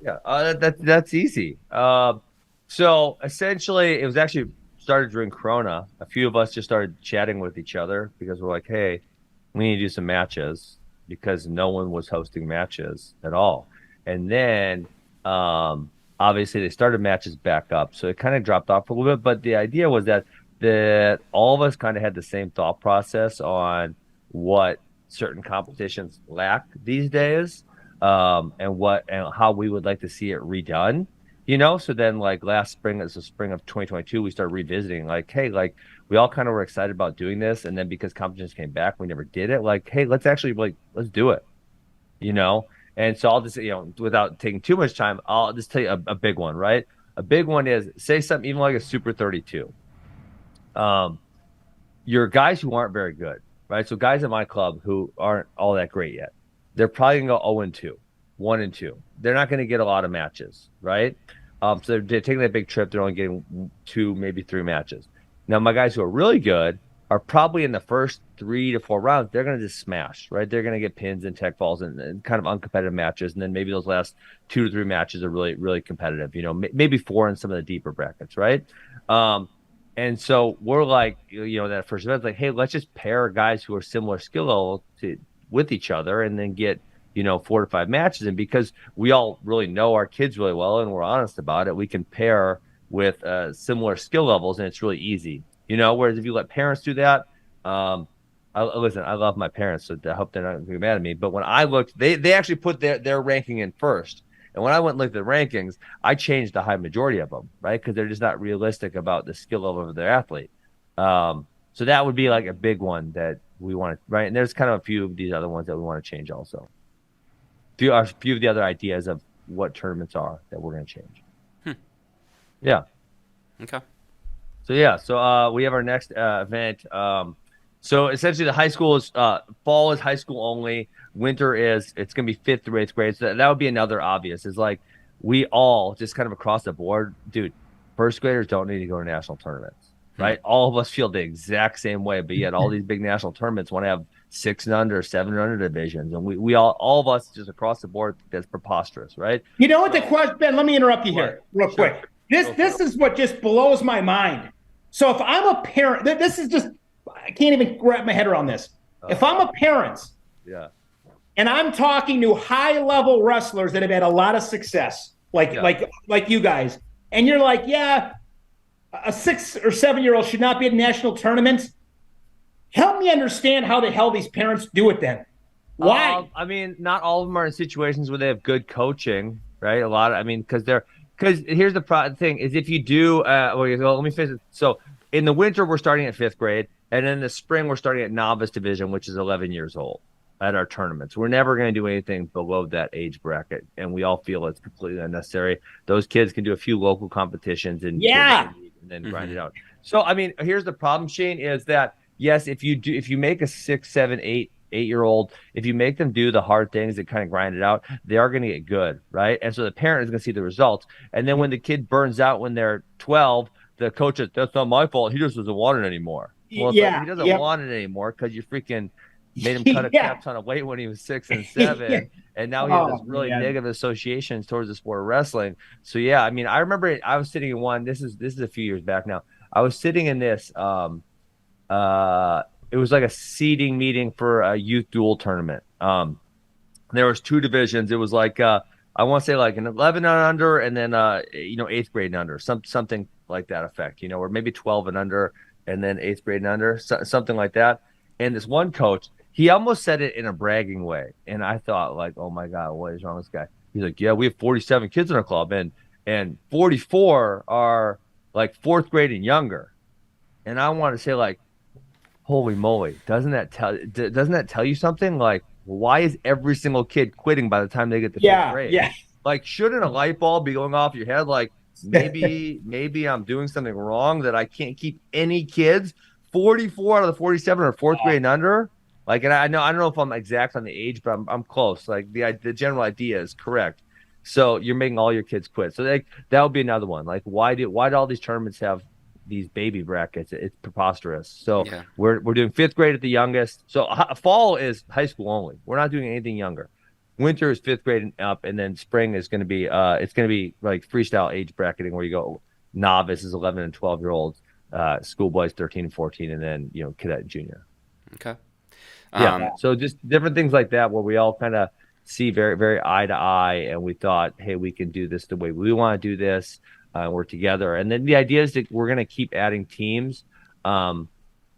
Yeah. That's easy. So essentially, it was actually started during Corona. A few of us just started chatting with each other because we're like, hey, we need to do some matches because no one was hosting matches at all. And then obviously they started matches back up. So it kind of dropped off a little bit. But the idea was that all of us kind of had the same thought process on what certain competitions lack these days, and how we would like to see it redone. So then last spring, as the spring of 2022, we started revisiting hey, we all kind of were excited about doing this. And then because competitions came back, we never did it. Hey, let's actually let's do it, And so I'll just, without taking too much time, I'll just tell you a big one, right? A big one is say something even like a Super 32. You're guys who aren't very good, right? So guys in my club who aren't all that great yet, they're probably going to go 0-2, 1-2. They're not going to get a lot of matches, right? So they're taking that big trip. They're only getting 2, maybe 3 matches. Now, my guys who are really good are probably in the first 3 to 4 rounds, they're going to just smash, right? They're going to get pins and tech falls and kind of uncompetitive matches. And then maybe those last 2 to 3 matches are really, really competitive, maybe 4 in some of the deeper brackets, right? And so we're like, that first event, like, hey, let's just pair guys who are similar skill level with each other and then get, 4 to 5 matches. And because we all really know our kids really well and we're honest about it, we can pair with similar skill levels and it's really easy. Whereas if you let parents do that, listen, I love my parents, so I hope they're not going to be mad at me. But when I looked, they actually put their ranking in first. And when I went and looked at the rankings, I changed the high majority of them, right? Because they're just not realistic about the skill level of their athlete. So that would be like a big one that we want to, right? And there's kind of a few of these other ones that we want to change also. A few of the other ideas of what tournaments are that we're going to change. Yeah. Okay. So we have our next event. So essentially the high school is fall is high school only. Winter it's going to be 5th through 8th grade. So that would be another obvious is like we all just kind of across the board, dude, first graders don't need to go to national tournaments, right? All of us feel the exact same way, but yet all these big national tournaments want to have 6 and under, 7 and under divisions. And we all of us just across the board, that's preposterous, right? You know what the question, Ben, let me interrupt you here real quick. This is what just blows my mind. So if I'm a parent, this is just, I can't even wrap my head around this. If I'm a parent, and I'm talking to high-level wrestlers that have had a lot of success, like you guys, and you're like, yeah, a 6 or 7-year-old should not be at national tournaments. Help me understand how the hell these parents do it then. Why? I mean, not all of them are in situations where they have good coaching, right? Because here's the thing is if you do, let me finish it. So in the winter, we're starting at 5th grade. And in the spring, we're starting at novice division, which is 11 years old at our tournaments. We're never going to do anything below that age bracket. And we all feel it's completely unnecessary. Those kids can do a few local competitions and then grind it out. So, I mean, here's the problem, Shane, is that, yes, if you make a 6, 7, 8-year-old, if you make them do the hard things and kind of grind it out, they are going to get good, right? And so the parent is going to see the results. And then when the kid burns out when they're 12, the coach says, that's not my fault. He just doesn't want it anymore. Well, he doesn't want it anymore because you freaking made him cut a crap ton of weight when he was 6 and 7, and now he has this really negative associations towards the sport of wrestling. So yeah, I mean, I remember I was sitting in one. This is a few years back now. I was sitting in this. It was like a seeding meeting for a youth duel tournament. There was 2 divisions. It was like I want to say like an 11 and under, and then 8th grade and under, something like that effect. Or maybe 12 and under. And then 8th grade and under, something like that. And this one coach, he almost said it in a bragging way. And I thought, like, oh, my God, what is wrong with this guy? He's like, yeah, we have 47 kids in our club, and 44 are, like, 4th grade and younger. And I want to say, like, holy moly, doesn't that tell you something? Like, why is every single kid quitting by the time they get to 5th grade? Yeah. Like, shouldn't a light bulb be going off your head? Like, maybe I'm doing something wrong that I can't keep any kids. 44 out of the 47 are 4th grade and under. Like, and I don't know if I'm exact on the age, but I'm close. Like the general idea is correct. So you're making all your kids quit. So that would be another one. Like, why do all these tournaments have these baby brackets? It's preposterous. So we're doing 5th grade at the youngest. So fall is high school only. We're not doing anything younger. Winter is 5th grade and up, and then spring is going to be it's going to be like freestyle age bracketing where you go novice is 11 and 12-year-olds, schoolboys 13 and 14, and then cadet and junior. Okay. So just different things like that where we all kind of see very, very eye to eye, and we thought, hey, we can do this the way we want to do this. We're together, and then the idea is that we're going to keep adding teams.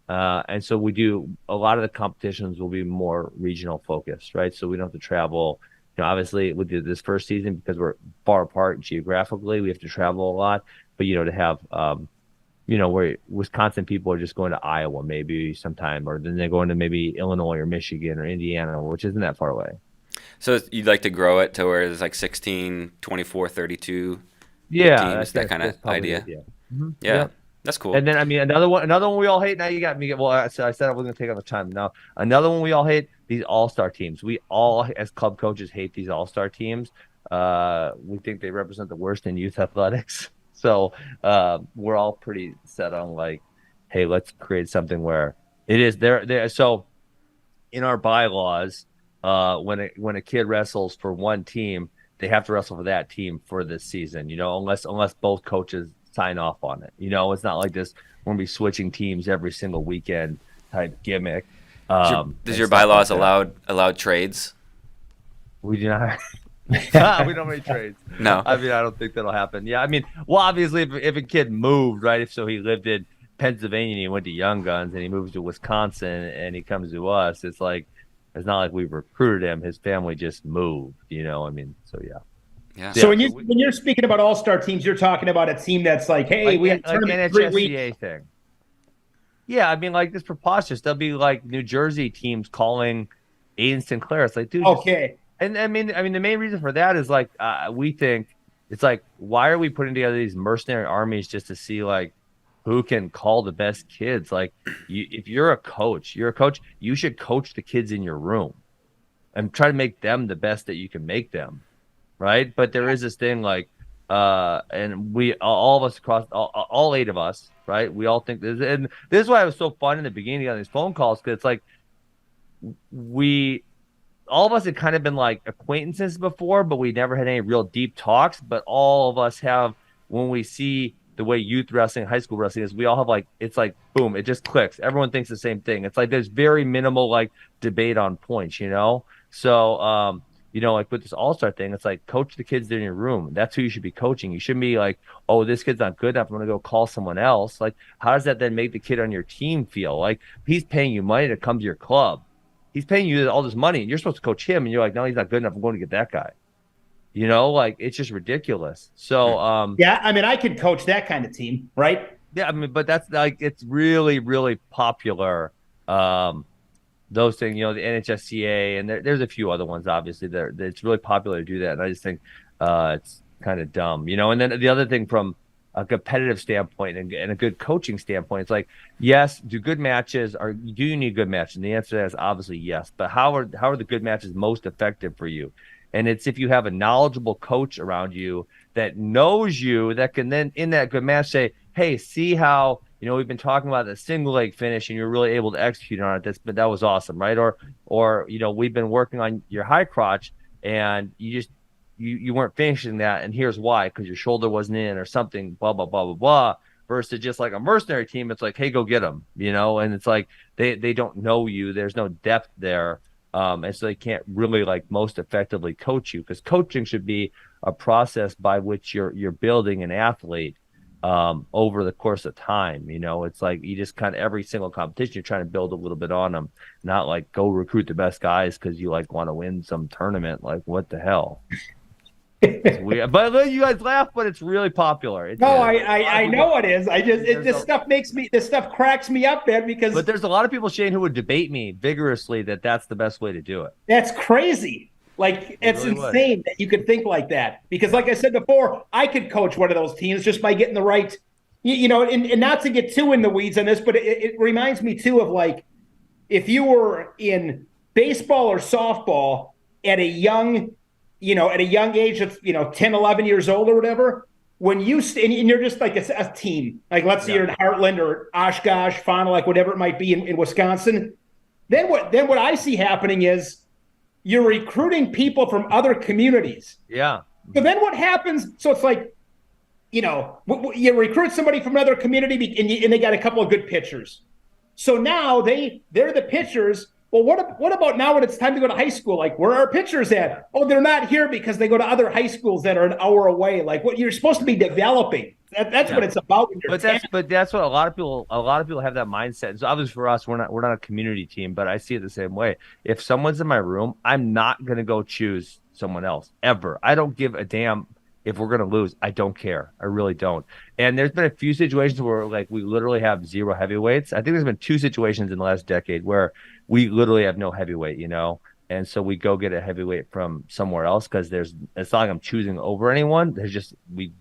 And so we do a lot of the competitions will be more regional focused, right? So we don't have to travel. Obviously with this first season, because we're far apart geographically, we have to travel a lot. But to have where Wisconsin people are just going to Iowa maybe sometime, or then they're going to maybe Illinois or Michigan or Indiana, which isn't that far away. So you'd like to grow it to where there's like 16, 24, 32 teams, that kind of idea. Mm-hmm. Yeah. That's cool. And then, I mean, another one we all hate. Now you got me. Well, I said I wasn't going to take all the time. Now, another one we all hate, these all-star teams. We all, as club coaches, hate these all-star teams. We think they represent the worst in youth athletics. So we're all pretty set on like, hey, let's create something where It is there. So in our bylaws, when a kid wrestles for one team, they have to wrestle for that team for this season. Unless both coaches sign off on it. It's not like this. We're gonna be switching teams every single weekend type gimmick. Does your bylaws allow trades? We do not. We don't have any trades. No. I mean, I don't think that'll happen. Yeah, I mean, well, obviously, if a kid moved, right? If so, he lived in Pennsylvania and he went to Young Guns and he moves to Wisconsin and he comes to us. It's not like we recruited him. His family just moved. I mean, so yeah. Yeah. So when you're speaking about all-star teams, you're talking about a team that's like, hey, we have a tournament in 3 weeks. NCAA thing. Yeah, I mean, like this preposterous. There'll be like New Jersey teams calling Aiden Sinclair. It's like, dude. Okay. And I mean, the main reason for that is like we think it's like, why are we putting together these mercenary armies just to see like who can call the best kids? Like, if you're a coach, you should coach the kids in your room and try to make them the best that you can make them. Right. But there is this thing like, and we, all of us across all 8 of us, right. We all think this, and this is why it was so fun in the beginning on these phone calls. Cause it's like, all of us had kind of been like acquaintances before, but we never had any real deep talks. But all of us have, when we see the way youth wrestling, high school wrestling is, we all have like, it's like, boom, it just clicks. Everyone thinks the same thing. It's like, there's very minimal like debate on points, So, like with this all-star thing, it's like, coach the kids in your room. That's who you should be coaching. You shouldn't be like, oh, this kid's not good enough, I'm going to go call someone else. Like, how does that then make the kid on your team feel? Like, he's paying you money to come to your club. He's paying you all this money, and you're supposed to coach him, and you're like, no, he's not good enough, I'm going to get that guy. Like, it's just ridiculous. So, yeah, I mean, I could coach that kind of team, right? Yeah, I mean, but that's like, it's really, really popular. Those things, the NHSCA, and there's a few other ones, obviously, it's really popular to do that. And I just think it's kind of dumb, And then the other thing from a competitive standpoint and a good coaching standpoint, it's like, yes, do you need good matches? And the answer to that is obviously yes. But how are the good matches most effective for you? And it's if you have a knowledgeable coach around you that knows you, that can then in that good match say, hey, see how, we've been talking about the single leg finish and you're really able to execute on it. But that was awesome, right? Or we've been working on your high crotch and you weren't finishing that, and here's why, because your shoulder wasn't in or something, blah, blah, blah, blah, blah, versus just like a mercenary team. It's like, hey, go get them, and it's like they don't know you. There's no depth there. And so they can't really like most effectively coach you, because coaching should be a process by which you're building an athlete over the course of time. It's like you just kind of every single competition you're trying to build a little bit on them, not like go recruit the best guys because you like want to win some tournament. Like, what the hell? It's weird. But you guys laugh, but it's really popular. I know it is. This stuff cracks me up, man, because. But there's a lot of people, Shane, who would debate me vigorously that that's the best way to do it. That's crazy. Like, it's really insane that you could think like that. Because like I said before, I could coach one of those teams just by getting the right, and not to get too in the weeds on this, but it reminds me too of like, if you were in baseball or softball at a young age of, 10, 11 years old or whatever, when you and you're just like a team, like let's say you're in Heartland or Oshkosh, Fauna, like whatever it might be in Wisconsin, then what I see happening is you're recruiting people from other communities. Yeah. So then what happens? So it's like, you recruit somebody from another community and they got a couple of good pitchers. So now they're the pitchers. Well, what about now when it's time to go to high school? Like, where are our pitchers at? Oh, they're not here because they go to other high schools that are an hour away. Like, what you're supposed to be developing. That's what it's about. But that's what a lot of people have that mindset. And so obviously for us, we're not a community team, but I see it the same way. If someone's in my room, I'm not going to go choose someone else ever. I don't give a damn if we're going to lose. I don't care. I really don't. And there's been a few situations where like we literally have 0 heavyweights. I think there's been 2 situations in the last decade where we literally have no heavyweight, and so we go get a heavyweight from somewhere else because it's not like I'm choosing over anyone. We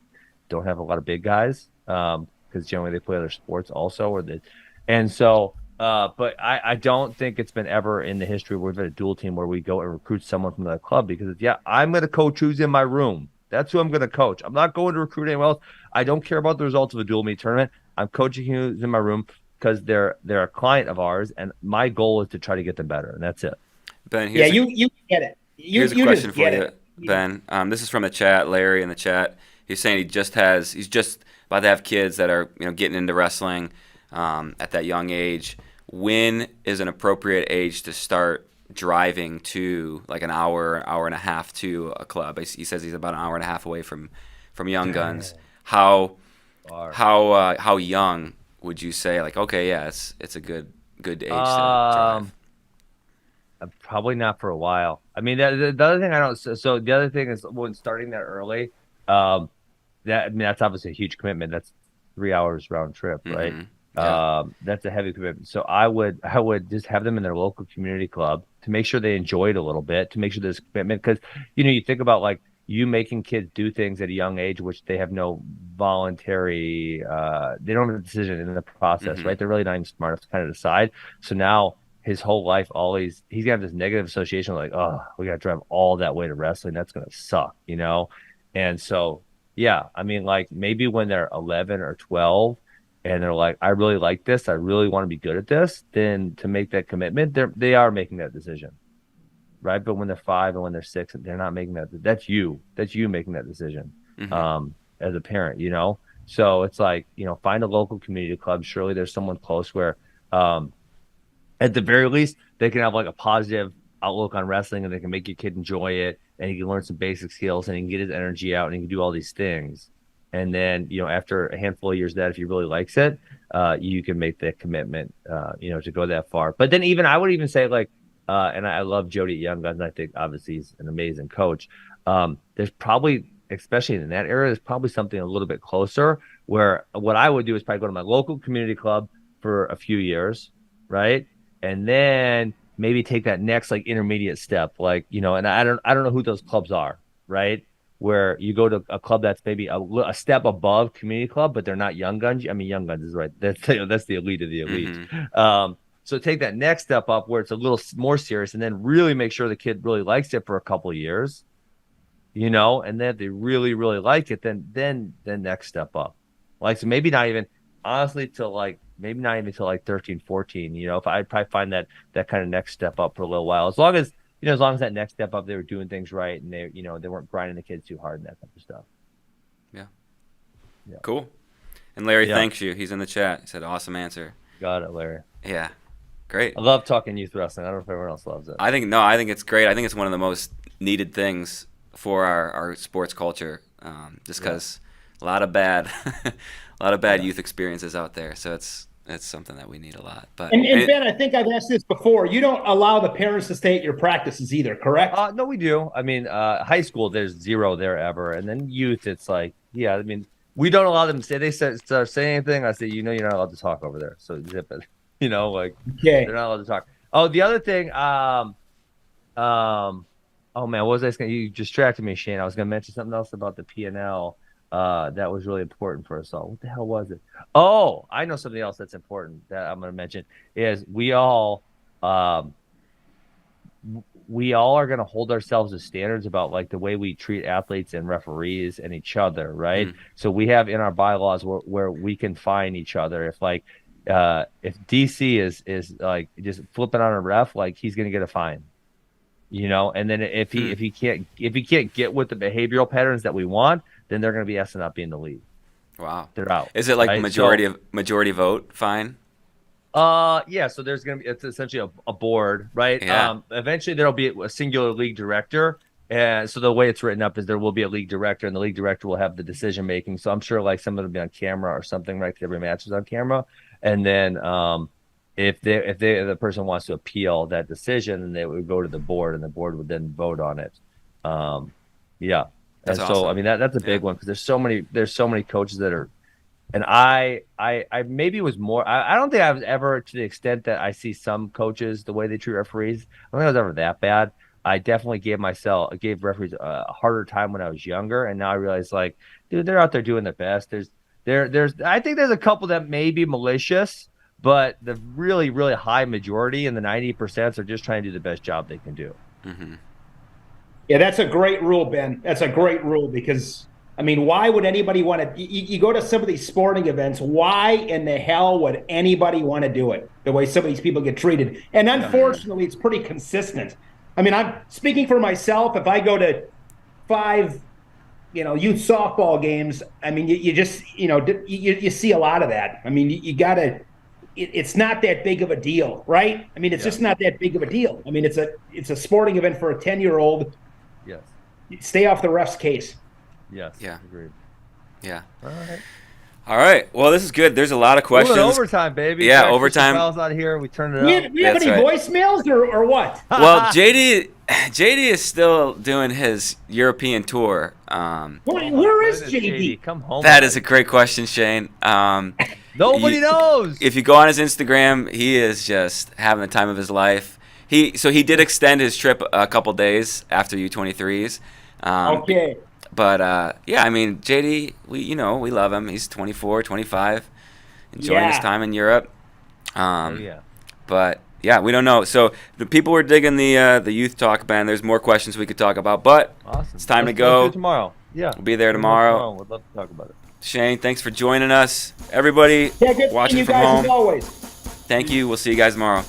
don't have a lot of big guys because generally they play other sports also, and so but I don't think it's been ever in the history where we've had a dual team where we go and recruit someone from that club, because I'm going to coach who's in my room. That's who I'm going to coach. I'm not going to recruit anyone else. I don't care about the results of a dual meet tournament. I'm coaching who's in my room because they're a client of ours, and my goal is to try to get them better, and that's it. Ben, you get it. Here's a question for you, Ben. This is from the chat, Larry in the chat. He's saying he's just about to have kids that are getting into wrestling at that young age. When is an appropriate age to start driving to like an hour and a half to a club? He says he's about an hour and a half away from Young Guns. How young would you say? Like, okay, yeah, it's a good age to drive. Probably not for a while. I mean, the other thing I don't. So the other thing is when starting that early, that's obviously a huge commitment. That's 3 hours round trip, right? Yeah. That's a heavy commitment. So I would just have them in their local community club to make sure they enjoy it a little bit, to make sure there's commitment. Because you think about like you making kids do things at a young age which they have no voluntary, they don't have a decision in the process, right? They're really not even smart enough to kind of decide. So now his whole life, he's gonna have this negative association, like, oh, we gotta drive all that way to wrestling. That's gonna suck, And so, yeah, I mean, like maybe when they're 11 or 12 and they're like, I really like this, I really want to be good at this, then to make that commitment, they are making that decision, right? But when they're 5 and when they're 6, they're not making that. That's you making that decision, as a parent, So it's like, find a local community club. Surely there's someone close where, at the very least, they can have like a positive outlook on wrestling, and they can make your kid enjoy it, and he can learn some basic skills, and he can get his energy out, and he can do all these things. And then, after a handful of years of that, if he really likes it, you can make that commitment, to go that far. But then I would even say like, and I love Jody at Young Guns, and I think obviously he's an amazing coach. There's probably, especially in that area, there's probably something a little bit closer where what I would do is probably go to my local community club for a few years, right? And then maybe take that next like intermediate step, like, and I don't know who those clubs are, right? Where you go to a club that's maybe a step above community club, but they're not Young Guns. I mean, Young Guns is right. That's the elite of the elite. So take that next step up where it's a little more serious, and then really make sure the kid really likes it for a couple of years, and then if they really, really like it, then next step up. Like, so maybe not even, honestly, maybe not even till like 13, 14, if I'd probably find that kind of next step up for a little while, as long as that next step up, they were doing things right, and they weren't grinding the kids too hard and that type of stuff. Yeah. Cool. And Larry thanks you. He's in the chat. He said, awesome answer. Got it, Larry. Yeah. Great. I love talking youth wrestling. I don't know if everyone else loves it. I think it's great. I think it's one of the most needed things for our sports culture, just because a lot of bad youth experiences out there. So it's something that we need a lot. But and Ben, I think I've asked this before. You don't allow the parents to stay at your practices either, correct? No, we do. I mean, high school, there's zero there ever, and then youth, it's like, I mean, we don't allow them to say. They start saying anything, I say, you're not allowed to talk over there. So zip it. They're not allowed to talk. Oh, the other thing, oh man, what was I saying? You distracted me, Shane. I was going to mention something else about the P&L. That was really important for us all. What the hell was it? Oh, I know something else that's important that I'm going to mention is we all are going to hold ourselves to standards about like the way we treat athletes and referees and each other, right? So we have in our bylaws where we can fine each other. If DC is like just flipping on a ref, like he's going to get a fine. And then if he can't get with the behavioral patterns that we want, then they're going to be asked to not be in the league. Wow, they're out. Is it like right? majority vote fine? Yeah. So it's essentially a board, right? Yeah. Eventually there'll be a singular league director, and so the way it's written up is there will be a league director, and the league director will have the decision making. So I'm sure like some of them will be on camera or something, right? Because every match is on camera, and then if the person wants to appeal that decision, then they would go to the board, and the board would then vote on it. Yeah. That's and awesome. So I mean that's a big one, because there's so many coaches that are, and I maybe was more. I don't think I was ever to the extent that I see some coaches the way they treat referees. I don't think I was ever that bad. I definitely gave referees a harder time when I was younger, and now I realize like, dude, they're out there doing their best. I think there's a couple that may be malicious, but the really, really high majority in the 90% are just trying to do the best job they can do. Yeah, that's a great rule, Ben. That's a great rule, because I mean, why would anybody want to? You go to some of these sporting events. Why in the hell would anybody want to do it the way some of these people get treated? And unfortunately, it's pretty consistent. I mean, I'm speaking for myself. If I go to 5, youth softball games, I mean, you just, you see a lot of that. I mean, you got to. It's not that big of a deal, right? I mean, it's just not that big of a deal. I mean, it's a sporting event for a 10-year-old. Yes. Stay off the ref's case. Yes. Yeah. Agreed. Yeah. All right. All right. Well, this is good. There's a lot of questions. Overtime, baby. Yeah, Chris overtime. Chappelle's out here. We turned it We up. have That's any right. voicemails or what? Well, JD is still doing his European tour. Where is JD? Come home. That is a great question, Shane. Nobody knows. If you go on his Instagram, he is just having the time of his life. He did extend his trip a couple days after U23s. Okay. But yeah, I mean, JD, we love him. He's 24, 25, enjoying his time in Europe. Yeah. But yeah, we don't know. So the people were digging the youth talk, Ben. There's more questions we could talk about, but Awesome. it's time Let's to go. do it tomorrow. Yeah. We'll be there tomorrow. We'd love to talk about it. Shane, thanks for joining us. Everybody Yeah, good seeing watching you from guys home, as always. thank you. We'll see you guys tomorrow.